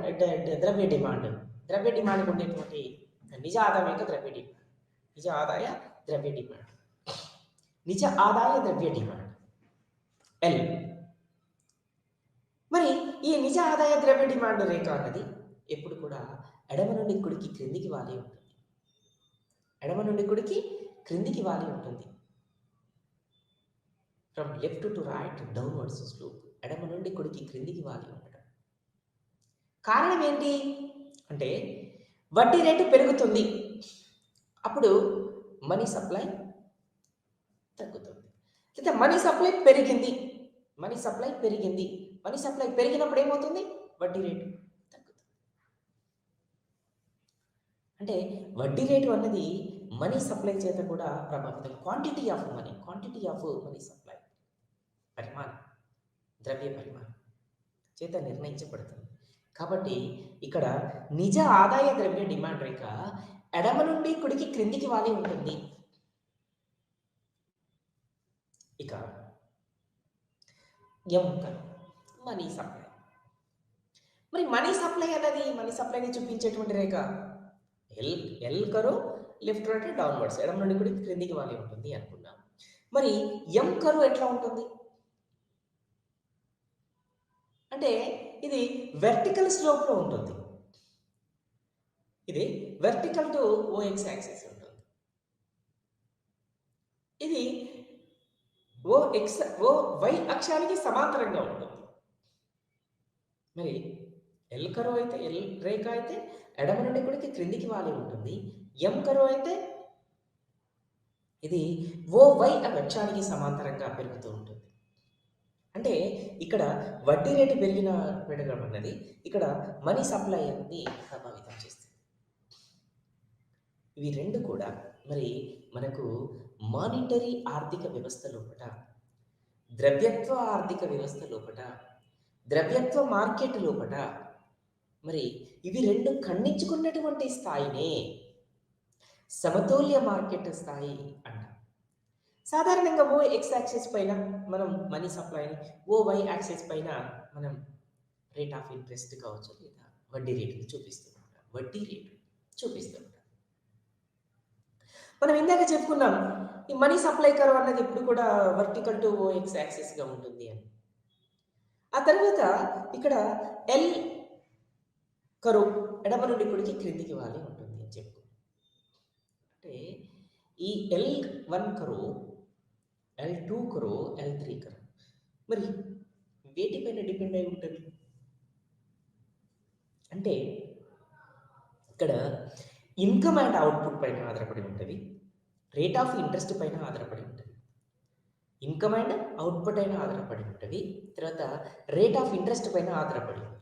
ద్రవ్య డిమాండ్ ఉండేటువంటి నిజ ఆదాయం యొక్క ద్రవ్య డిమాండ్, నిజ ఆదాయ ద్రవ్య డిమాండ్ ఎల్. మరి ఈ నిజ ఆదాయ ద్రవ్య డిమాండ్ రేఖ అన్నది ఎప్పుడు కూడా ఎడమ నుండి కుడికి క్రిందికి వాలి ఉంటుంది. From left to right downwards slope, ఎడమ నుండి కుడికి క్రిందికి వాలి ఉండడం. కారణం ఏంటి అంటే వడ్డీ రేటు పెరుగుతుంది, అప్పుడు మనీ సప్లై తగ్గుతుంది. లేదా మనీ సప్లై పెరిగినప్పుడు ఏమవుతుంది? వడ్డీ రేటు తగ్గుతుంది. అంటే వడ్డీ రేటు అన్నది మనీ సప్లై చేత కూడా ప్రభావితం. క్వాంటిటీ ఆఫ్ మనీ సప్లై, ద్రవ్య పరిమాణం చేత నిర్ణయించబడుతుంది. కాబట్టి ఇక్కడ నిజ ఆదాయ ద్రవ్య డిమాండ్ రేఖ ఎడమ నుండి కుడికి క్రిందికి వాలి ఉంటుంది. ఇక మనీ సప్లై, మరి మనీ సప్లైని చూపించేటువంటి రేఖ L curve left right downwards, ఎడమ నుండి కుడికి క్రిందికి వాలి ఉంటుంది అనుకున్నాం. మరి ఎం కర్వ్ ఎట్లా ఉంటుంది అంటే ఇది వెర్టికల్ స్లోప్ లో ఉంటుంది. ఇది వెర్టికల్ టు ఓఎక్స్ యాక్సిస్ ఉంటుంది. ఇది ఓ వై అక్షానికి సమాంతరంగా ఉంటుంది. మరి ఎల్ కర్వ్ అయితే, ఎల్ రేఖ అయితే ఎడమ నుండి కుడికి క్రిందికి వాలి ఉంటుంది. ఎం కర్వ్ అయితే ఇది ఓ వై అక్షానికి సమాంతరంగా పెరుగుతూ ఉంటుంది. అంటే ఇక్కడ వడ్డీ రేటు పెరగడం అన్నది ఇక్కడ మనీ సప్లై అనేది ప్రభావితం చేస్తుంది. ఇవి రెండు కూడా మరి మనకు మానిటరీ ఆర్థిక వ్యవస్థ లోపల, ద్రవ్యత్వ ఆర్థిక వ్యవస్థ లోపల, ద్రవ్యత్వ మార్కెట్ లోపల మరి ఇవి రెండు ఖండించుకున్నటువంటి స్థాయినే సమతుల్య మార్కెట్ స్థాయి అంటాం. సాధారణంగా ఓ ఎక్స్ యాక్సిస్ పైన మనం మనీ సప్లైని, ఓ వై యాక్సిస్ పైన మనం రేట్ ఆఫ్ ఇంట్రెస్ట్ కావచ్చు లేదా వడ్డీ రేటుని చూపిస్తూ ఉంటాం. మనం ఇందాక చెప్పుకున్నాం ఈ మనీ సప్లై కర్వ్ అన్నది ఎప్పుడు కూడా వర్టికల్ టు ఓ ఎక్స్ యాక్సిస్గా ఉంటుంది అని. ఆ తర్వాత ఇక్కడ ఎల్ కర్వ్ ఎడమ నుండి కుడికి క్రిందికి వాలి ఉంటుంది అని చెప్పుకున్నాం. అంటే ఈ L1 curve, L2 curve, L3 curve మరి వేటిపైన డిపెండ్ అయి ఉంటుంది అంటే ఇక్కడ ఇన్కమ్ అండ్ అవుట్‌పుట్ పైన ఆధారపడి ఉంటది. రేట్ ఆఫ్ ఇంట్రెస్ట్ పైన ఆధారపడి ఉంటది. ఇన్కమ్ అండ్ అవుట్‌పుట్ అయిన ఆధారపడి ఉంటది. తర్వాత రేట్ ఆఫ్ ఇంట్రెస్ట్ పైన ఆధారపడి ఉంటది.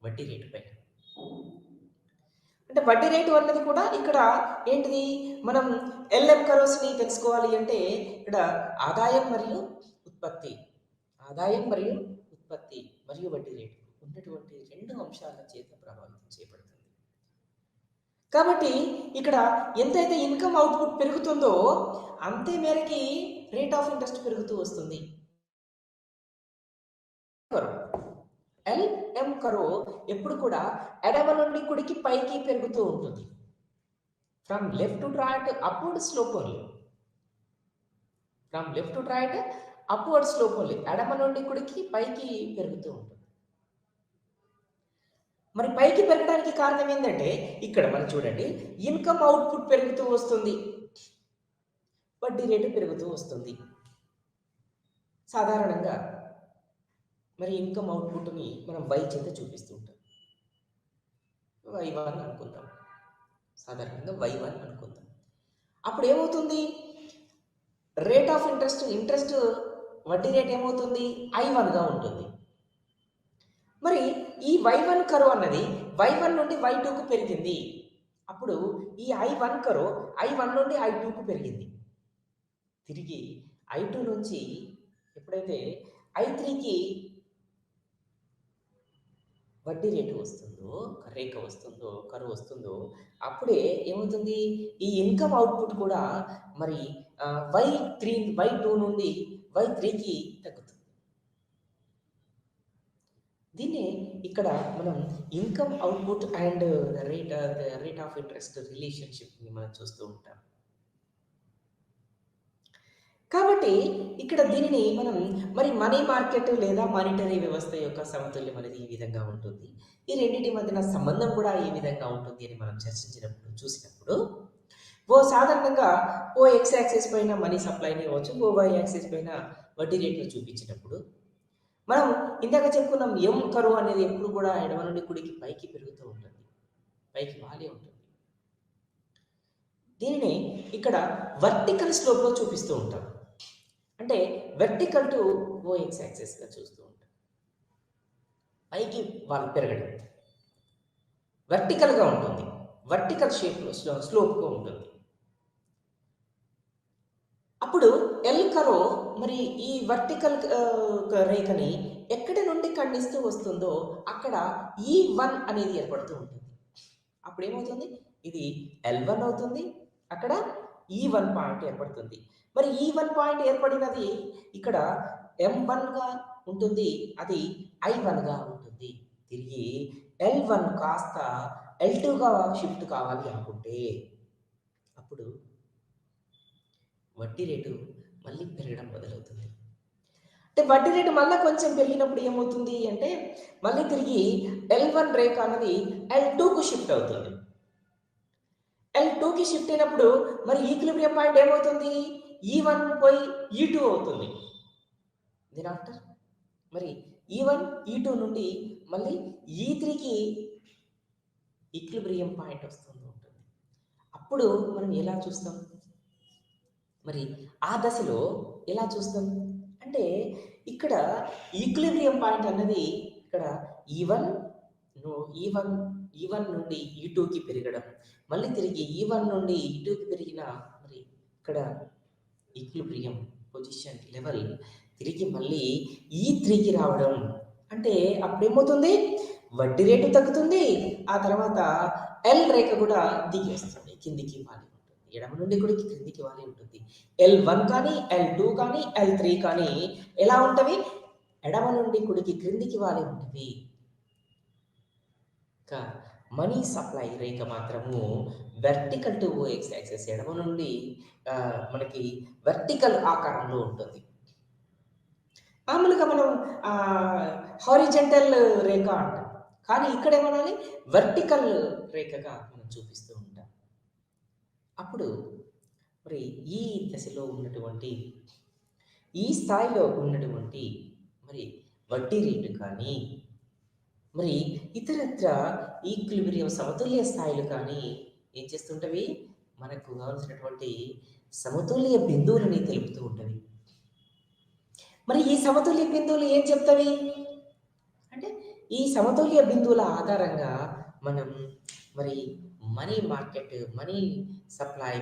వడ్డీ రేటు పైన. అంటే వడ్డీ రేటు అన్నది కూడా ఇక్కడ ఏంటిది? మనం ఎల్‌ఎం కరోస్‌ని తెలుసుకోవాలి అంటే ఇక్కడ ఆదాయం మరియు ఉత్పత్తి. ఆదాయం మరియు ఉత్పత్తి మరియు వడ్డీ రేటు ఉన్నటువంటి 2 అంశాల చేత ప్రభావితం చేయబడుతుంది. కాబట్టి ఇక్కడ ఎంతైతే ఇన్కమ్ అవుట్‌పుట్ పెరుగుతుందో అంతే మేరకి రేట్ ఆఫ్ ఇంట్రెస్ట్ పెరుగుతూ వస్తుంది. ఎల్‌ఎం కర్వ్ ఎప్పుడు కూడా ఎడమ నుండి కుడికి పైకి పెరుగుతూ ఉంటుంది. From left to right upward slope only. From left to right upward slope only. ఎడమ నుండి కుడికి పైకి పెరుగుతూ ఉంటుంది. మరి పైకి పెరగడానికి కారణం ఏంటంటే ఇక్కడ మనం చూడండి ఇన్కమ్ అవుట్‌పుట్ పెరుగుతూ వస్తుంది. వడ్డీ రేటు పెరుగుతూ వస్తుంది. సాధారణంగా మరి ఇన్కమ్ అవుట్‌పుట్‌ని మనం Y చేత చూపిస్తూ ఉంటాం. Y1 అనుకుందాం. సాధారణంగా Y1 అనుకుందాం. అప్పుడు ఏమవుతుంది? రేట్ ఆఫ్ ఇంట్రెస్ట్ వడ్డీ రేట్ ఏమవుతుంది? I1గా ఉంటుంది. మరి ఈ Y1 కర్వ్ అన్నది Y1 నుండి Y2కు పెరిగింది. అప్పుడు ఈ I1 కర్వ్ I1 నుండి I2కు పెరిగింది. తిరిగి I2 నుంచి ఎప్పుడైతే I3కి వడ్డీ రేటు వస్తుందో, రేఖ వస్తుందో, కర్వ్ వస్తుందో అప్పుడే ఏమవుతుంది? ఈ ఇన్కమ్ అవుట్‌పుట్ కూడా మరి Y2 నుండి Y3కి తగ్గుతుంది. దీన్నే ఇక్కడ మనం income output and rate of interest రిలేషన్‌షిప్‌ని మనం చూస్తూ ఉంటాం. కాబట్టి ఇక్కడ దీనిని మనం మరి మనీ మార్కెట్ లేదా మానిటరీ వ్యవస్థ యొక్క సమతుల్యం అనేది ఈ విధంగా ఉంటుంది. ఈ రెండిటి మధ్యన సంబంధం కూడా ఏ విధంగా ఉంటుంది అని మనం చూసినప్పుడు సాధారణంగా ఎక్స్ యాక్సిస్ పైన మనీ సప్లైని ఇవ్వచ్చు. వై యాక్సిస్ పైన వడ్డీ రేట్‌ను చూపించినప్పుడు మనం ఇందాక చెప్పుకున్నాం ఎం కర్వ్ అనేది ఎప్పుడు కూడా ఎడమ నుండి కుడికి పైకి పెరుగుతూ ఉంటుంది. పైకి వాలి ఉంటుంది. దీనిని ఇక్కడ వర్టికల్ స్లోప్‌లో చూపిస్తూ ఉంటాం. అంటే వెర్టికల్ టు ఎక్స్ యాక్సిస్‌గా చూస్తూ ఉంటాం. పైకి వాళ్ళు పెరగడం. వర్టికల్‌గా ఉంటుంది. వర్టికల్ షేప్‌లో స్లోప్‌గా ఉంటుంది. అప్పుడు ఎల్ కర్వ్ మరి ఈ వర్టికల్ రేఖని ఎక్కడి నుండి ఖండిస్తూ వస్తుందో అక్కడ E1 అనేది ఏర్పడుతూ ఉంటుంది. అప్పుడు ఏమవుతుంది? ఇది L1 అవుతుంది. అక్కడ E1 పాయింట్ ఏర్పడుతుంది. మరి E1 పాయింట్ ఏర్పడినది ఇక్కడ M1గా ఉంటుంది. అది I1గా ఉంటుంది. తిరిగి L1 కాస్త L2గా షిఫ్ట్ కావాలి అనుకుంటే అప్పుడు వడ్డీ రేటు మళ్ళీ పెరగడం మొదలవుతుంది. అంటే వడ్డీ రేటు మళ్ళా కొంచెం పెరిగినప్పుడు ఏమవుతుంది అంటే మళ్ళీ తిరిగి L1 రేఖ అనేది L2కు షిఫ్ట్ అవుతుంది. L2కి షిఫ్ట్ అయినప్పుడు మరి ఈక్విలిబ్రియం పాయింట్ ఏమవుతుంది? E1 పోయి E2 అవుతుంది. దెన్ ఆఫ్టర్ మరి E1, E2 నుండి మళ్ళీ E3కి ఈక్విలిబ్రియం పాయింట్ వస్తుంది ఉంటుంది. అప్పుడు మనం ఎలా చూస్తాం? మరి ఆ దశలో ఎలా చూస్తాం? అంటే ఇక్కడ ఈక్విలిబ్రియం పాయింట్ అన్నది ఇక్కడ E1 నుండి E2కి పెరగడం, మళ్ళీ తిరిగి E1 నుండి E2కి పెరిగిన మరి ఇక్కడ ఈక్విలిబ్రియం పొజిషన్ లెవెల్ తిరిగి మళ్ళీ E3కి రావడం. అంటే అప్పుడేమవుతుంది? వడ్డీ రేటు తగ్గుతుంది. ఆ తర్వాత ఎల్ రేఖ కూడా దిగి వస్తుంది. కిందికి వాలి ఉంటుంది. ఎడమ నుండి కుడికి క్రిందికి వాలి ఉంటుంది. L1 కానీ, L2 కానీ, L3 కానీ ఎలా ఉంటవి? ఎడమ నుండి కుడికి క్రిందికి వాలి ఉంటవి. ఇంకా మనీ సప్లై రేఖ మాత్రము వెర్టికల్ టు ఎక్స్ యాక్సిస్ ఎడమ నుండి మనకి వెర్టికల్ ఆకారంలో ఉంటుంది. మామూలుగా మనం హారిజంటల్ రేఖ అంటాం. కానీ ఇక్కడ ఏమనాలి? వెర్టికల్ రేఖగా మనం చూపిస్తూ ఉంటాం. అప్పుడు మరి ఈ దశలో ఉన్నటువంటి ఈ స్థాయిలో ఉన్నటువంటి మరి వడ్డీ రేటు కానీ మరి ఇతరత్ర ఈక్విలిబ్రియం సమతుల్య స్థాయిలు కానీ ఏం చేస్తుంటవి? మనకు కావాల్సినటువంటి సమతుల్య బిందువులని తెలుపుతూ ఉంటవి. మరి ఈ సమతుల్య బిందువులు ఏం చెప్తవి? అంటే ఈ సమతుల్య బిందువుల ఆధారంగా మనం మరి money market, money supply,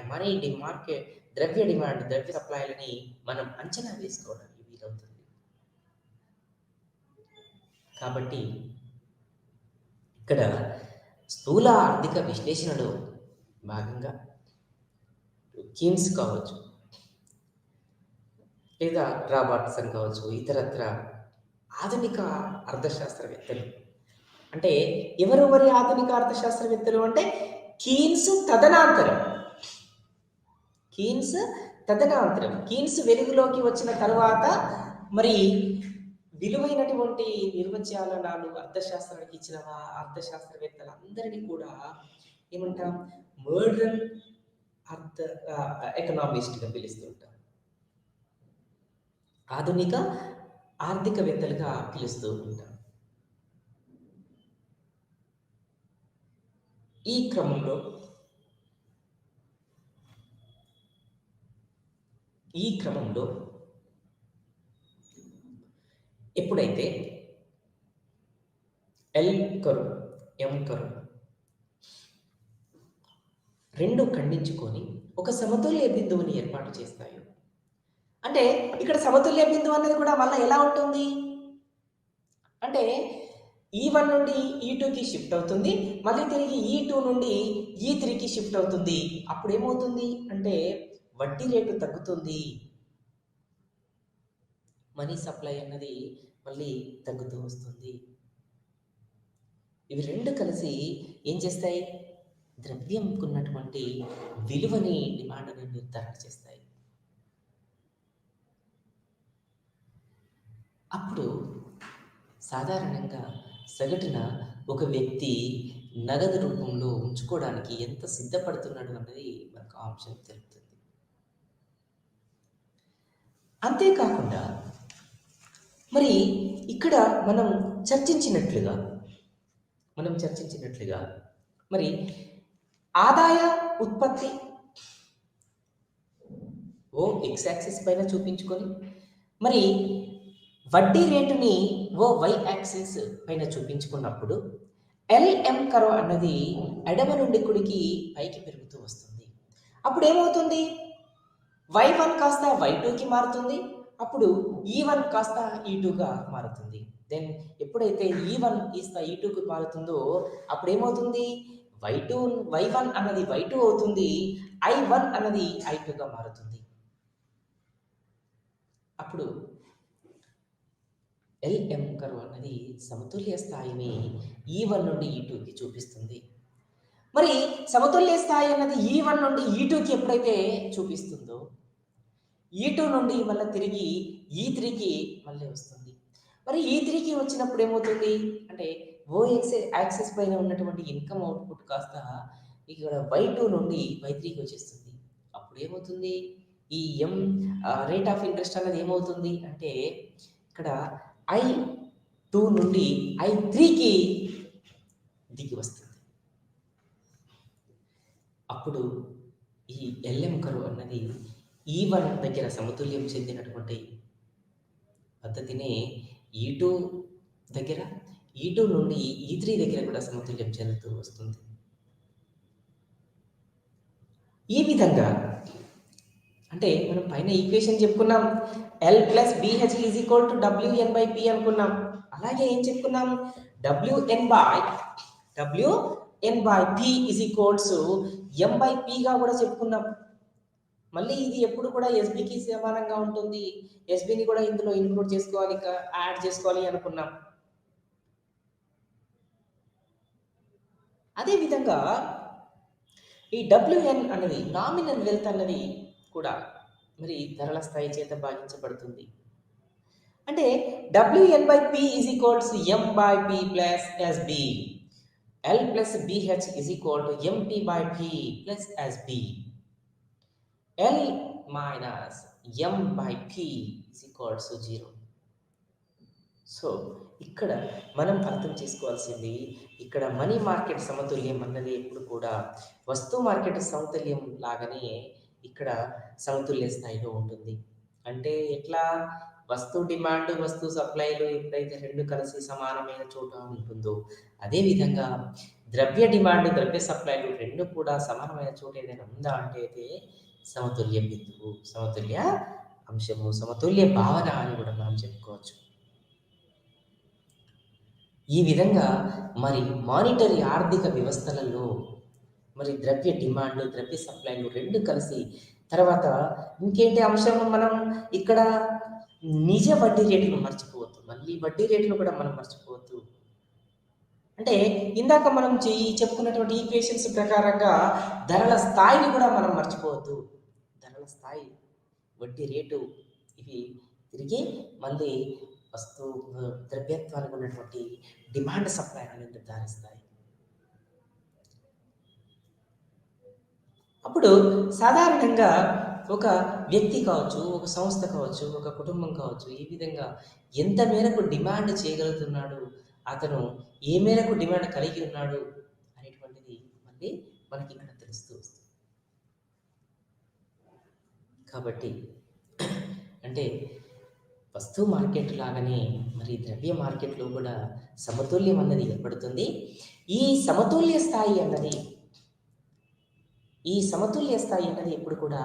market, ద్రవ్య డిమాండ్, ద్రవ్య సప్లైలని మనం అంచనా వేసుకోవడానికి వీలవుతుంది. కాబట్టి ఇక్కడ స్థూల ఆర్థిక విశ్లేషణలో భాగంగా కీన్స్ కావచ్చు, లేదా రాబర్ట్సన్ కావచ్చు, ఇతరత్ర ఆధునిక అర్థశాస్త్రవేత్తలు, అంటే ఎవరు మరి ఆధునిక అర్థశాస్త్రవేత్తలు అంటే కీన్స్ తదనంతరం, కీన్స్ వెలుగులోకి వచ్చిన తర్వాత మరి విలువైనటువంటి నిర్వచనాలు అర్థశాస్త్రానికి ఇచ్చిన అర్థశాస్త్రవేత్తలందరినీ కూడా ఏమంటాం? మోడర్న్ ఎకనామిస్ట్గా పిలుస్తుంటాం, ఆధునిక ఆర్థికవేత్తలుగా పిలుస్తూ ఉంటాం. ఈ క్రమంలో ఎప్పుడైతే ఎల్ కరు, ఎం కరు రెండు ఖండించుకొని ఒక సమతుల్య బిందువుని ఏర్పాటు చేస్తాయి. అంటే ఇక్కడ సమతుల్య బిందువు అనేది కూడా మళ్ళీ ఎలా ఉంటుంది అంటే E1 నుండి E2కి షిఫ్ట్ అవుతుంది, మళ్ళీ తిరిగి E2 నుండి E3కి షిఫ్ట్ అవుతుంది. అప్పుడు ఏమవుతుంది అంటే వడ్డీ రేటు తగ్గుతుంది, మనీ సప్లై అన్నది మళ్ళీ తగ్గుతూ వస్తుంది. ఇవి రెండు కలిసి ఏం చేస్తాయి? ద్రవ్యంకున్నటువంటి విలువని, డిమాండ్ని నిర్ధారణ చేస్తాయి. అప్పుడు సాధారణంగా సగటున ఒక వ్యక్తి నగదు రూపంలో ఉంచుకోవడానికి ఎంత సిద్ధపడుతున్నాడు అన్నది మనకు ఆ అంశం తెలుపుతుంది. అంతేకాకుండా మరి ఇక్కడ మనం చర్చించినట్లుగా మరి ఆదాయ ఉత్పత్తి ఎక్స్ యాక్సిస్ పైన చూపించుకొని మరి వడ్డీ రేటుని వై యాక్సిస్ పైన చూపించుకున్నప్పుడు ఎల్ఎం కర్వ్ అన్నది ఎడమ నుండి కుడికి పైకి పెరుగుతూ వస్తుంది. అప్పుడు ఏమవుతుంది? y1 కాస్త y2కి మారుతుంది, అప్పుడు E1 కాస్త E2గా మారుతుంది. దెన్ ఎప్పుడైతే E1 E2కి మారుతుందో అప్పుడు ఏమవుతుంది? y1 అన్నది y2 అవుతుంది, I1 అన్నది I2గా మారుతుంది. అప్పుడు ఎల్ఎం కర్వ్ అన్నది సమతుల్య స్థాయిని E1 నుండి E2కి చూపిస్తుంది. మరి సమతుల్య స్థాయి అన్నది E1 నుండి E2కి ఎప్పుడైతే చూపిస్తుందో E2 నుండి మళ్ళీ తిరిగి E3కి మళ్ళీ వస్తుంది. మరి E3కి వచ్చినప్పుడు ఏమవుతుంది అంటే యాక్సిస్ పైన ఉన్నటువంటి ఇన్కమ్ అవుట్పుట్ కాస్త ఇక్కడ y2 నుండి y3కి వచ్చేస్తుంది. అప్పుడు ఏమవుతుంది? ఈ రేట్ ఆఫ్ ఇంట్రెస్ట్ అన్నది ఏమవుతుంది అంటే ఇక్కడ I2 నుండి I3కి దిగి వస్తుంది. అప్పుడు ఈ ఎల్ఎం కర్వ్ అన్నది E1 దగ్గర సమతుల్యం చెందినటువంటి పద్ధతినే E2 దగ్గర, E2 నుండి E3 దగ్గర కూడా సమతుల్యం చెందుతూ వస్తుంది. ఈ విధంగా అంటే మనం పైన ఈక్వేషన్ చెప్పుకున్నాం, L + BH = WN/P అనుకున్నాం. అలాగే ఏం చెప్పుకున్నాం? WN/P = M/P గా కూడా చెప్పుకున్నాం. మళ్ళీ ఇది ఎప్పుడు కూడా ఎస్బికి సమానంగా ఉంటుంది, ఎస్బిని కూడా ఇందులో ఇంక్లూడ్ చేసుకోవాలి, యాడ్ చేసుకోవాలి అనుకున్నాం. అదేవిధంగా ఈ WN అన్నది నామినల్ వెల్త్ అన్నది కూడా మరి ధరల స్థాయి చేత భాగించబడుతుంది. అంటే WN/P = M/P + SB, L + BH = MP/P + SB, L - M/P = 0. So, ఇక్కడ మనం అర్థం చేసుకోవాల్సింది, ఇక్కడ మనీ మార్కెట్ సమతుల్యం అన్నది ఎప్పుడు కూడా వస్తు మార్కెట్ సమతుల్యం లాగానే ఇక్కడ సమతుల్య స్థాయిలో ఉంటుంది. అంటే ఎట్లా? వస్తు డిమాండ్, వస్తు సప్లైలు ఎప్పుడైతే 2 కలిసి సమానమైన చోట ఉంటుందో, అదే విధంగా ద్రవ్య డిమాండ్, ద్రవ్య సప్లైలు 2 కూడా సమానమైన చోట ఏదైనా ఉందా అంటే అయితే సమతుల్య బిందువు, సమతుల్య అంశము, సమతుల్య భావన అని కూడా మనం చెప్పుకోవచ్చు. ఈ విధంగా మరి మానిటరీ ఆర్థిక వ్యవస్థలలో మరి ద్రవ్య డిమాండ్, ద్రవ్య సప్లైలు 2 కలిసి తర్వాత ఇంకేంటి అంశం మనం ఇక్కడ నిజ వడ్డీ రేటును మర్చిపోవద్దు. మళ్ళీ వడ్డీ రేటును కూడా మనం మర్చిపోవద్దు. అంటే ఇందాక మనం చెప్పుకున్నటువంటి ఈక్వేషన్స్ ప్రకారంగా ధరల స్థాయిని కూడా మనం మర్చిపోవద్దు. ధరల స్థాయి, వడ్డీ రేటు ఇవి తిరిగి మళ్ళీ వస్తు ద్రవ్యత్వానికి ఉన్నటువంటి డిమాండ్ సప్లై అనేది నిర్ధారిస్తాయి. అప్పుడు సాధారణంగా ఒక వ్యక్తి కావచ్చు, ఒక సంస్థ కావచ్చు, ఒక కుటుంబం కావచ్చు, ఈ విధంగా ఎంత మేరకు డిమాండ్ చేయగలుగుతున్నాడు, అతను ఏ మేరకు డిమాండ్ కలిగి ఉన్నాడు అనేటువంటిది మళ్ళీ మనకి ఇక్కడ తెలుస్తూ వస్తుంది. కాబట్టి అంటే వస్తు మార్కెట్ లాగానే మరి ద్రవ్య మార్కెట్‌లో కూడా సమతుల్యం అన్నది ఏర్పడుతుంది. ఈ సమతుల్య స్థాయి అన్నది ఎప్పుడు కూడా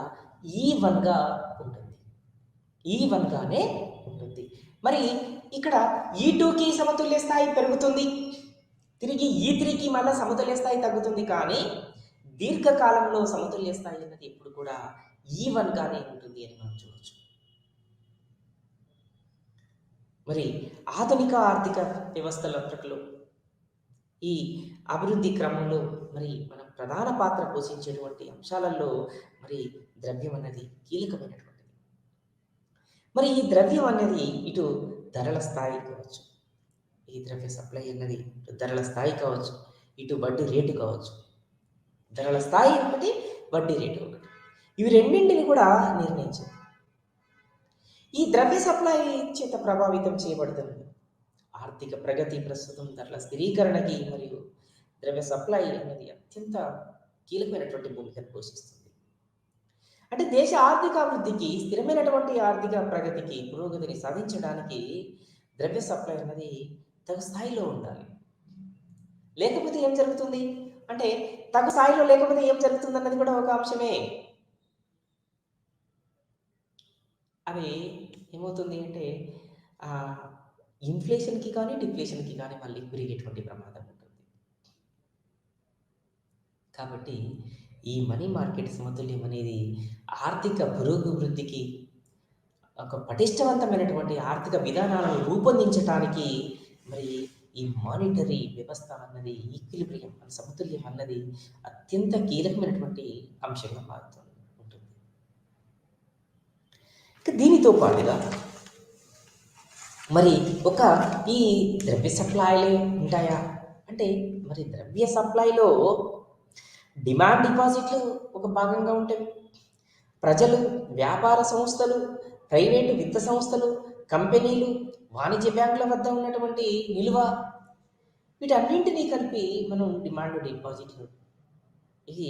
ఈవెన్‌గా ఉంటుంది. ఈవెన్‌గానే ఉంటుంది. మరి ఇక్కడ ఈ2కి సమతుల్య స్థాయి పెరుగుతుంది. తిరిగి ఈ3కి మళ్ళా సమతుల్య స్థాయి తగ్గుతుంది. కానీ దీర్ఘకాలంలో సమతుల్య స్థాయి అన్నది ఎప్పుడు కూడా ఈవెన్‌గానే ఉంటుంది అని మనం చూడొచ్చు. మరి ఆధునిక ఆర్థిక వ్యవస్థలో ఈ అభివృద్ధి క్రమంలో మరి మనం ప్రధాన పాత్ర పోషించేటువంటి అంశాలలో మరి ద్రవ్యం అనేది కీలకమైనటువంటిది. మరి ఈ ద్రవ్యం అనేది ఇటు ధరల స్థాయి కావచ్చు, ఈ ద్రవ్య సప్లై అన్నది ధరల స్థాయి కావచ్చు, ఇటు వడ్డీ రేటు కావచ్చు. ధరల స్థాయి ఒకటి, వడ్డీ రేటు ఒకటి. ఇవి రెండింటిని కూడా నిర్ణయించింది. ఈ ద్రవ్య సప్లై చేత ప్రభావితం చేయబడుతుంది ఆర్థిక ప్రగతి. ప్రస్తుతం ధరల స్థిరీకరణకి మరియు ద్రవ్య సప్లై అనేది అత్యంత కీలకమైనటువంటి భూమికను పోషిస్తుంది. అంటే దేశ ఆర్థిక అభివృద్ధికి, స్థిరమైనటువంటి ఆర్థిక ప్రగతికి, పురోగతిని సాధించడానికి ద్రవ్య సప్లై అనేది తగు స్థాయిలో ఉండాలి. లేకపోతే ఏం జరుగుతుంది అంటే, తగు స్థాయిలో లేకపోతే ఏం జరుగుతుంది అన్నది కూడా ఒక అంశమే. అది ఏమవుతుంది అంటే ఇన్ఫ్లేషన్‌కి కానీ, డిఫ్లేషన్‌కి కానీ మళ్ళీ పెరిగేటువంటి ప్రమాదం ఉంటుంది. కాబట్టి ఈ మనీ మార్కెట్ సమతుల్యం అనేది ఆర్థిక పురోభివృద్ధికి, ఒక పటిష్టవంతమైనటువంటి ఆర్థిక విధానాలను రూపొందించటానికి మరి ఈ మానిటరీ వ్యవస్థ అన్నది, ఈక్విలిబ్రియం సమతుల్యం అన్నది అత్యంత కీలకమైనటువంటి అంశంగా మారుతుంది ఉంటుంది. దీనితో పాటుగా మరి ఈ ద్రవ్య సప్లైలే ఉంటాయా అంటే, మరి ద్రవ్య సప్లైలో డిమాండ్ డిపాజిట్లు ఒక భాగంగా ఉంటాయి. ప్రజలు, వ్యాపార సంస్థలు, ప్రైవేటు విత్త సంస్థలు, కంపెనీలు, వాణిజ్య బ్యాంకుల వద్ద ఉన్నటువంటి నిల్వ, వీటన్నింటినీ కలిపి మనం డిమాండ్ డిపాజిట్లు, ఇది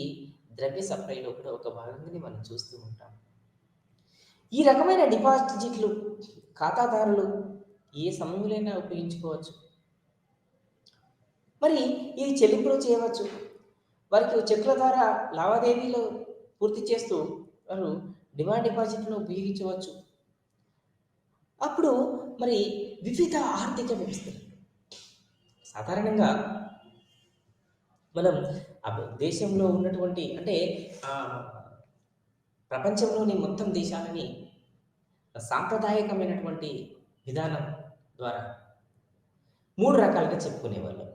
ద్రవ్య సప్లైలో కూడా ఒక భాగంగానే మనం చూస్తూ ఉంటాం. ఈ రకమైన డిపాజిట్లు ఖాతాదారులు ఏ సమయంలోనైనా ఉపయోగించుకోవచ్చు. మరి ఇది చెల్లింపులు చేయవచ్చు. వారికి చెక్కుల ద్వారా లావాదేవీలు పూర్తి చేస్తూ వారు డిమాండ్ డిపాజిట్‌ను ఉపయోగించవచ్చు. అప్పుడు మరి వివిధ ఆర్థిక వ్యవస్థలు సాధారణంగా మనం దేశంలో ఉన్నటువంటి అంటే ప్రపంచంలోని మొత్తం దేశాలని సాంప్రదాయకమైనటువంటి విధానం ద్వారా 3 రకాలుగా చెప్పుకునేవాళ్ళు.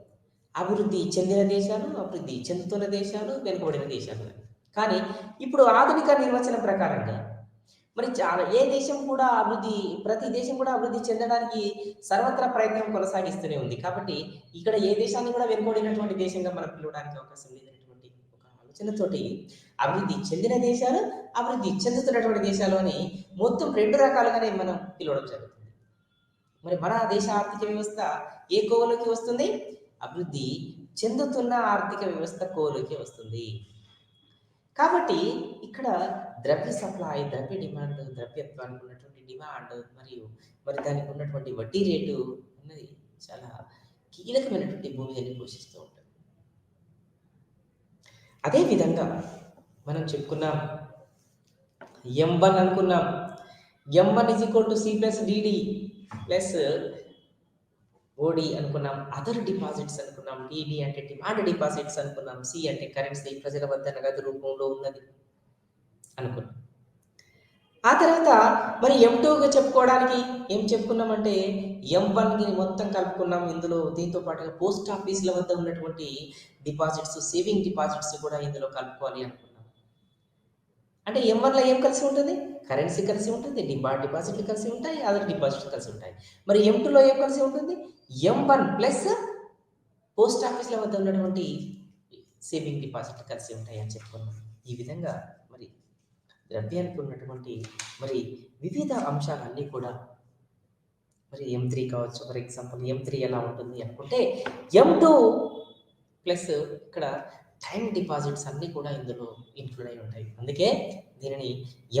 అభివృద్ధి చెందిన దేశాలు, అభివృద్ధి చెందుతున్న దేశాలు, వెనుకబడిన దేశాలు అని. కానీ ఇప్పుడు ఆధునిక నిర్వచనం ప్రకారంగా మరి ఏ దేశం కూడా ప్రతి దేశం కూడా అభివృద్ధి చెందడానికి సర్వత్రా ప్రయత్నం కొనసాగిస్తూనే ఉంది. కాబట్టి ఇక్కడ ఏ దేశాన్ని కూడా వెనుకబడినటువంటి దేశంగా మనం పిలవడానికి అవకాశం లేనటువంటి ఒక ఆలోచనతోటి అభివృద్ధి చెందిన దేశాలు, అభివృద్ధి చెందుతున్నటువంటి దేశాలు అని మొత్తం 2 రకాలుగానే మనం పిలవడం జరుగుతుంది. మరి మన దేశ ఆర్థిక వ్యవస్థ ఏ కోవలోకి వస్తుంది? అభివృద్ధి చెందుతున్న ఆర్థిక వ్యవస్థ కోవలోకి వస్తుంది. కాబట్టి ఇక్కడ ద్రవ్య సప్లై, ద్రవ్య డిమాండ్, ద్రవ్యత్వానికి ఉన్నటువంటి డిమాండ్ మరి దానికి ఉన్నటువంటి వడ్డీ రేటు అన్నది చాలా కీలకమైనటువంటి భూమికని పోషిస్తూ ఉంటుంది. అదే విధంగా మనం చెప్పుకున్నాం M1 అనుకున్నాం. M1 C+DD ప్లస్ OD అనుకున్నాం. అదర్ డిపాజిట్స్ అనుకున్నాం. DD అంటే డిమాండ్ డిపాజిట్స్ అనుకున్నాం. C అంటే కరెన్సీ, ప్రజల వద్ద నగదు రూపంలో ఉన్నది అనుకున్నాం. ఆ తర్వాత మరి M2గా చెప్పుకోవడానికి ఏం చెప్పుకున్నామంటే M1కి మొత్తం కలుపుకున్నాం. ఇందులో దీంతో పాటుగా పోస్ట్ ఆఫీసుల వద్ద ఉన్నటువంటి డిపాజిట్స్, సేవింగ్ డిపాజిట్స్ కూడా ఇందులో కలుపుకోవాలి అనుకున్నాం. అంటే M1లో ఏం కలిసి ఉంటుంది? కరెన్సీ కలిసి ఉంటుంది, డిపాజిట్లు కలిసి ఉంటాయి, అదర్ డిపాజిట్లు కలిసి ఉంటాయి. మరి M2లో ఏం కలిసి ఉంటుంది? M1 ప్లస్ పోస్ట్ ఆఫీసుల వద్ద ఉన్నటువంటి సేవింగ్ డిపాజిట్ కలిసి ఉంటాయి అని చెప్పుకున్నాం. ఈ విధంగా మరి ద్రవ్యానికి ఉన్నటువంటి మరి వివిధ అంశాలన్నీ కూడా మరి M3 కావచ్చు. ఫర్ ఎగ్జాంపుల్ M3 ఎలా ఉంటుంది అనుకుంటే M2 ప్లస్ ఇక్కడ టైం డిపాజిట్స్ అన్నీ కూడా ఇందులో ఇంక్లూడ్ అయి ఉంటాయి. అందుకే దీనిని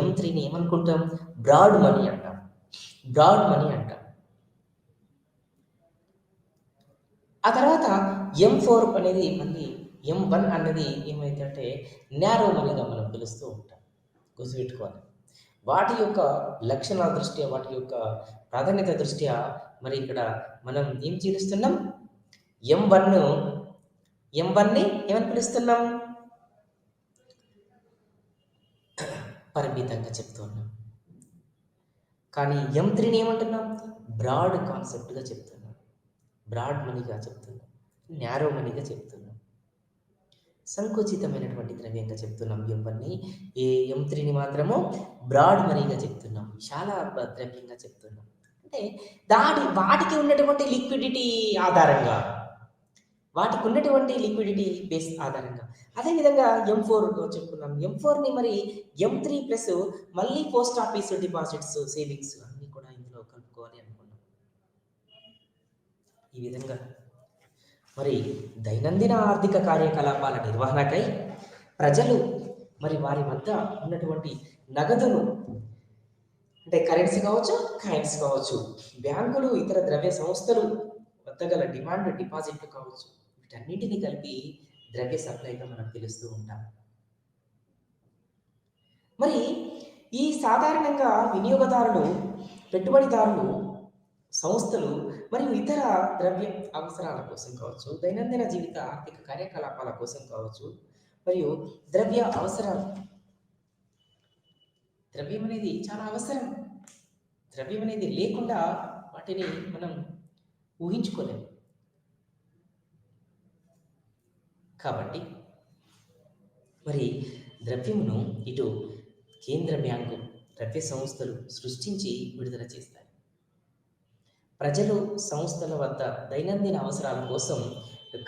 M3ని ఏమనుకుంటాం? బ్రాడ్ మనీ అంటాం. బ్రాడ్ మనీ అంటాం. ఆ తర్వాత M4 అనేది మళ్ళీ M1 అన్నది ఏమైందంటే నారో మనీగా మనం పిలుస్తూ ఉంటాం. గుర్తుపెట్టుకోవాలి. వాటి యొక్క లక్షణాల దృష్ట్యా, వాటి యొక్క ప్రాధాన్యత దృష్ట్యా మరి ఇక్కడ మనం ఏం చేస్తున్నాం? M1ని ఏమని పిలుస్తున్నాం? పరిమితంగా చెప్తున్నాం. కానీ M3ని ఏమంటున్నాం? బ్రాడ్ కాన్సెప్ట్గా చెప్తున్నాం, బ్రాడ్ మనీగా చెప్తున్నాం, నారో మనీగా చెప్తున్నాం, సంకుచితమైనటువంటి ద్రవ్యంగా చెప్తున్నాం. M3ని మాత్రము బ్రాడ్ మనీగా చెప్తున్నాం, చాలా ద్రవ్యంగా చెప్తున్నాం. అంటే వాటికి ఉన్నటువంటి లిక్విడిటీ ఆధారంగా, వాటికి ఉన్నటువంటి లిక్విడిటీ బేస్ ఆధారంగా. అదేవిధంగా M4 చెప్పుకున్నాం. M4ని మరి M3 ప్లస్ మళ్ళీ పోస్ట్ ఆఫీస్ డిపాజిట్స్, సేవింగ్స్ అన్నీ కూడా ఇందులో కలుపుకోవాలి అనుకున్నాం. ఈ విధంగా మరి దైనందిన ఆర్థిక కార్యకలాపాల నిర్వహణకై ప్రజలు మరి వారి వద్ద ఉన్నటువంటి నగదును, అంటే కరెన్సీ కావచ్చు, కాయిన్స్ కావచ్చు, బ్యాంకులు, ఇతర ద్రవ్య సంస్థలు వద్ద గల డిమాండ్ డిపాజిట్లు కావచ్చు, వీటన్నిటిని కలిపి ద్రవ్య సప్లైగా మనం పిలుస్తూ ఉంటాం. మరి ఈ సాధారణంగా వినియోగదారులు, పెట్టుబడిదారులు, సంస్థలు మరియు ఇతర ద్రవ్య అవసరాల కోసం కావచ్చు, దైనందిన జీవిత ఆర్థిక కార్యకలాపాల కోసం కావచ్చు, మరియు ద్రవ్య అవసరాలు, ద్రవ్యం అనేది చాలా అవసరం. ద్రవ్యం అనేది లేకుండా వాటిని మనం ఊహించుకోలేము. కాబట్టి మరి ద్రవ్యమును ఇటు కేంద్ర బ్యాంకు, ద్రవ్య సంస్థలు సృష్టించి విడుదల చేస్తాయి. ప్రజలు, సంస్థల వద్ద దైనందిన అవసరాల కోసం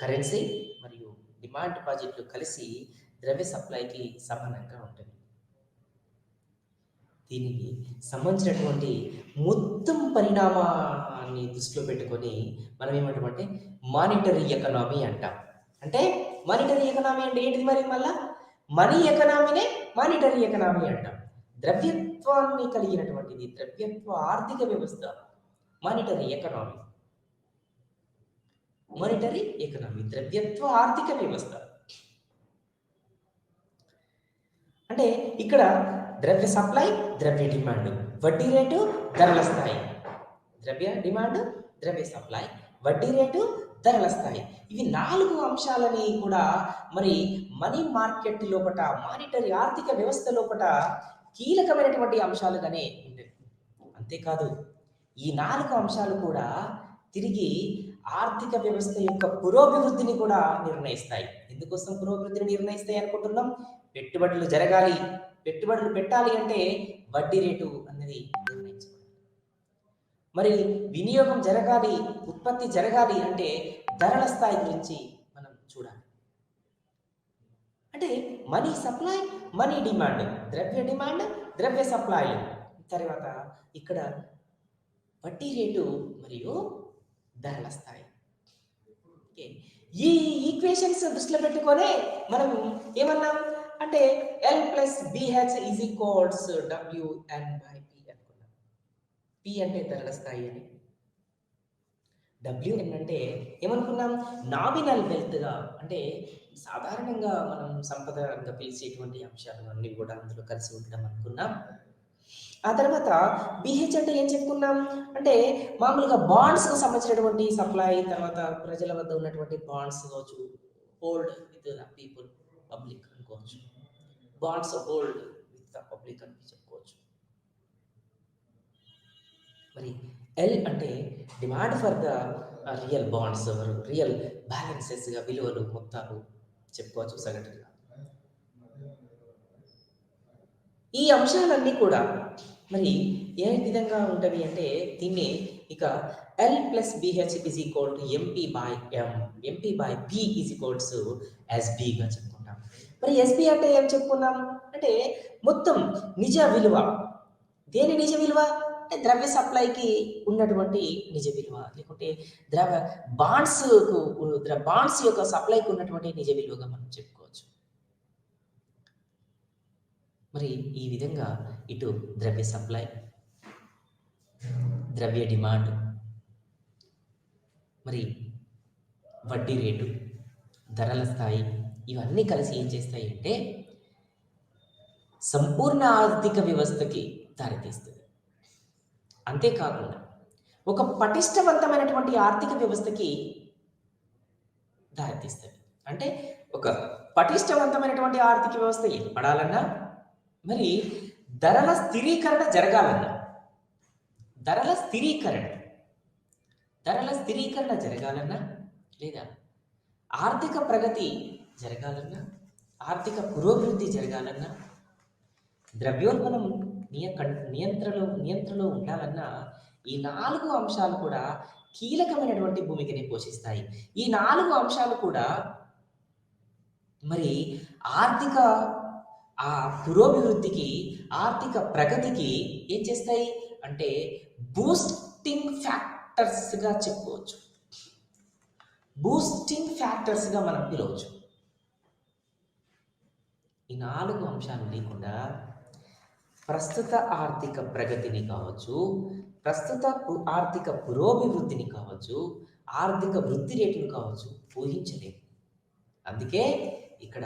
కరెన్సీ మరియు డిమాండ్ డిపాజిట్లు కలిసి ద్రవ్య సప్లైకి సమానంగా ఉంటుంది. దీనికి సంబంధించినటువంటి మొత్తం పరిణామాన్ని దృష్టిలో పెట్టుకొని మనం ఏమంటామంటే మానిటరీ ఎకనామీ అంటాం. అంటే మానిటరీ ఎకనామీ అంటే ఏంటిది? మరి మళ్ళా మనీ ఎకనామీనే మానిటరీ ఎకనామీ అంటాం. ద్రవ్యత్వాన్ని కలిగినటువంటిది, ద్రవ్యత్వ ఆర్థిక వ్యవస్థ మానిటరీ ఎకనామీ. మానిటరీ ఎకనామీ ద్రవ్యత్వ ఆర్థిక వ్యవస్థ. అంటే ఇక్కడ ద్రవ్య సప్లై, ద్రవ్య డిమాండ్, వడ్డీ రేటు, ధరల స్థాయి. ద్రవ్య డిమాండ్, ద్రవ్య సప్లై, వడ్డీ రేటు, ధరల స్థాయి. ఇవి 4 అంశాలని కూడా మరి మనీ మార్కెట్ లోపట, మానిటరీ ఆర్థిక వ్యవస్థ లోపట కీలకమైనటువంటి అంశాలుగానే ఉంటాయి. అంతేకాదు, ఈ 4 అంశాలు కూడా తిరిగి ఆర్థిక వ్యవస్థ యొక్క పురోభివృద్ధిని కూడా నిర్ణయిస్తాయి. ఎందుకోసం పురోభివృద్ధిని నిర్ణయిస్తాయి అనుకుంటున్నాం? పెట్టుబడులు జరగాలి, పెట్టుబడులు పెట్టాలి అంటే వడ్డీ రేటు అనేది నిర్ణయించాలి. మరి వినియోగం జరగాలి, ఉత్పత్తి జరగాలి అంటే ధరల స్థాయి గురించి మనం చూడాలి. అంటే మనీ సప్లై, మనీ డిమాండ్, ద్రవ్య డిమాండ్, ద్రవ్య సప్లై. తర్వాత ఇక్కడ వడ్డీ రేటు మరియు ధరల స్థాయి. ఓకే. ఈ ఈక్వేషన్స్ దృష్టిలో పెట్టుకొనే మనం ఏమన్నాం అంటే L plus BH is equals WN by P అనుకున్నాం. P అంటే ధరల స్థాయి అని, WN అంటే ఏమనుకున్నాం నామినల్ వెల్త్గా, అంటే సాధారణంగా మనం సంపదగా పిలిచేటువంటి అంశాలు అన్నీ కూడా అందులో కలిసి ఉండడం అనుకున్నాం. ఆ తర్వాత BH అంటే ఏం చెప్పుకున్నాం అంటే మామూలుగా బాండ్స్కు సంబంధించినటువంటి సప్లై, తర్వాత ప్రజల వద్ద ఉన్నటువంటి బాండ్స్ కావచ్చు, hold with the people, public అనుకోవచ్చు, bonds hold with the public అని చెప్పుకోవచ్చు. మరి L అంటే demand for the real bonds, real బ్యాలెన్సెస్గా విలువలు మొత్తాలు చెప్పుకోవచ్చు సగటుగా. ఈ అంశాలన్నీ కూడా మరి ఏ విధంగా ఉంటవి అంటే దీన్ని ఇక L plus BH is equal to MP by M, MP by P is equals SBగా చెప్పుకుంటాం. మరి SB అంటే ఏం చెప్పుకున్నాం అంటే మొత్తం నిజ విలువ. దేని నిజ విలువ అంటే ద్రవ్య సప్లైకి ఉన్నటువంటి నిజ విలువ, లేకుంటే బాండ్స్ యొక్క సప్లైకి ఉన్నటువంటి నిజ విలువగా మనం చెప్పుకోవచ్చు. మరి ఈ విధంగా ఇటు ద్రవ్య సప్లై, ద్రవ్య డిమాండ్, మరి వడ్డీ రేటు, ధరల స్థాయి ఇవన్నీ కలిసి ఏం చేస్తాయి అంటే సంపూర్ణ ఆర్థిక వ్యవస్థకి దారితీస్తుంది. అంతేకాకుండా ఒక పటిష్టవంతమైనటువంటి ఆర్థిక వ్యవస్థకి దారితీస్తుంది. అంటే ఒక పటిష్టవంతమైనటువంటి ఆర్థిక వ్యవస్థ ఏర్పడాలన్నా, మరి ధరల స్థిరీకరణ జరగాలన్నా, ధరల స్థిరీకరణ జరగాలన్నా, లేదా ఆర్థిక ప్రగతి జరగాలన్నా, ఆర్థిక పురోభివృద్ధి జరగాలన్నా, ద్రవ్యోల్బణం నియంత్రణలో ఉండాలన్నా ఈ 4 అంశాలు కూడా కీలకమైనటువంటి భూమికని పోషిస్తాయి. ఈ 4 అంశాలు కూడా మరి ఆర్థిక పురోభివృద్ధికి, ఆర్థిక ప్రగతికి ఏం చేస్తాయి అంటే బూస్టింగ్ ఫ్యాక్టర్స్గా చెప్పుకోవచ్చు. బూస్టింగ్ ఫ్యాక్టర్స్గా మనం పిలవచ్చు. ఈ 4 అంశాలు లేకుండా ప్రస్తుత ఆర్థిక ప్రగతిని కావచ్చు, ప్రస్తుత ఆర్థిక పురోభివృద్ధిని కావచ్చు, ఆర్థిక వృద్ధి రేటును కావచ్చు ఊహించలేము. అందుకే ఇక్కడ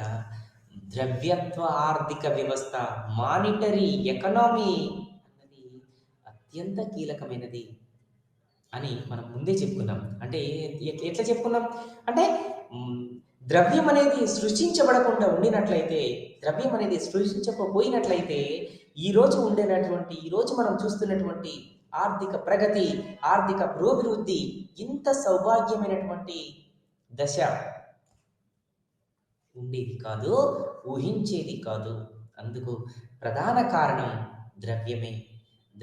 ద్రవ్యత్వ ఆర్థిక వ్యవస్థ, మానిటరీ ఎకనామీ అన్నది అత్యంత కీలకమైనది అని మనం ముందే చెప్పుకున్నాం. అంటే ఎట్లా చెప్పుకున్నాం అంటే ద్రవ్యం అనేది సృష్టించబడకుండా ఉండినట్లయితే, ద్రవ్యం అనేది సృష్టించకపోయినట్లయితే ఈరోజు మనం చూస్తున్నటువంటి ఆర్థిక ప్రగతి, ఆర్థిక పురోభివృద్ధి ఇంత సౌభాగ్యమైనటువంటి దశ ఉండేది కాదు, ఊహించేది కాదు. అందుకు ప్రధాన కారణం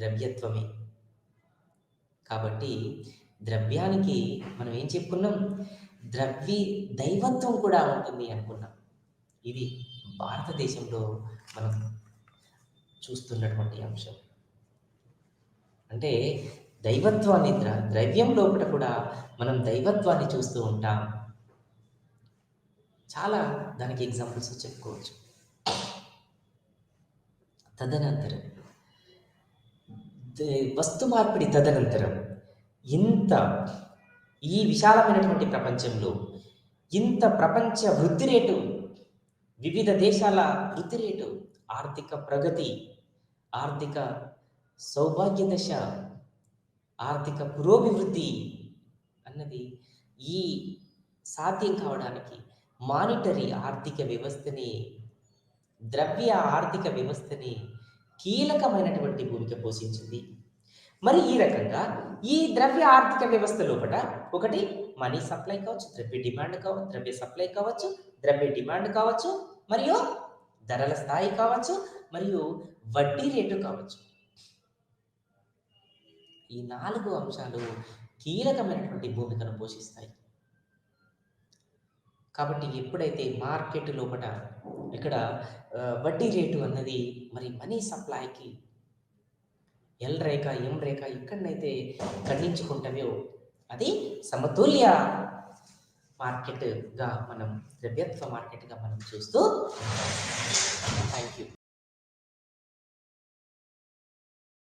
ద్రవ్యత్వమే. కాబట్టి ద్రవ్యానికి మనం ఏం చెప్పుకున్నాం, దైవత్వం కూడా ఉంటుంది అనుకున్నాం. ఇది భారతదేశంలో మనం చూస్తున్నటువంటి అంశం. అంటే దైవత్వాన్ని, ద్రవ్యం లోపల కూడా మనం దైవత్వాన్ని చూస్తూ ఉంటాం. చాలా దానికి ఎగ్జాంపుల్స్ చెప్పుకోవచ్చు. తదనంతరం వస్తు మార్పిడి తదనంతరం ఈ విశాలమైనటువంటి ప్రపంచంలో ఇంత ప్రపంచ వృద్ధి రేటు, వివిధ దేశాల వృద్ధి రేటు, ఆర్థిక ప్రగతి, ఆర్థిక సౌభాగ్య దశ, ఆర్థిక పురోభివృద్ధి అన్నది ఈ సాధ్యం కావడానికి మానిటరీ ఆర్థిక వ్యవస్థని, ద్రవ్య ఆర్థిక వ్యవస్థని కీలకమైనటువంటి భూమిక పోషించింది. మరి ఈ రకంగా ఈ ద్రవ్య ఆర్థిక వ్యవస్థ లోపల ఒకటి మనీ సప్లై కావచ్చు, ద్రవ్య సప్లై కావచ్చు, ద్రవ్య డిమాండ్ కావచ్చు, మరియు ధరల స్థాయి కావచ్చు, మరియు వడ్డీ రేటు కావచ్చు. ఈ 4 అంశాలు కీలకమైనటువంటి భూమికను పోషిస్తాయి. కాబట్టి ఎప్పుడైతే మార్కెట్ లోపల ఇక్కడ వడ్డీ రేటు అన్నది మరి మనీ సప్లైకి ఎల్ రేఖ ఎం రేఖ ఎక్కడనైతే ఖండించుకుంటామో అది సమతుల్య మార్కెట్గా మనం ద్రవ్యత్వ మార్కెట్గా మనం చూస్తూ థ్యాంక్ యూ.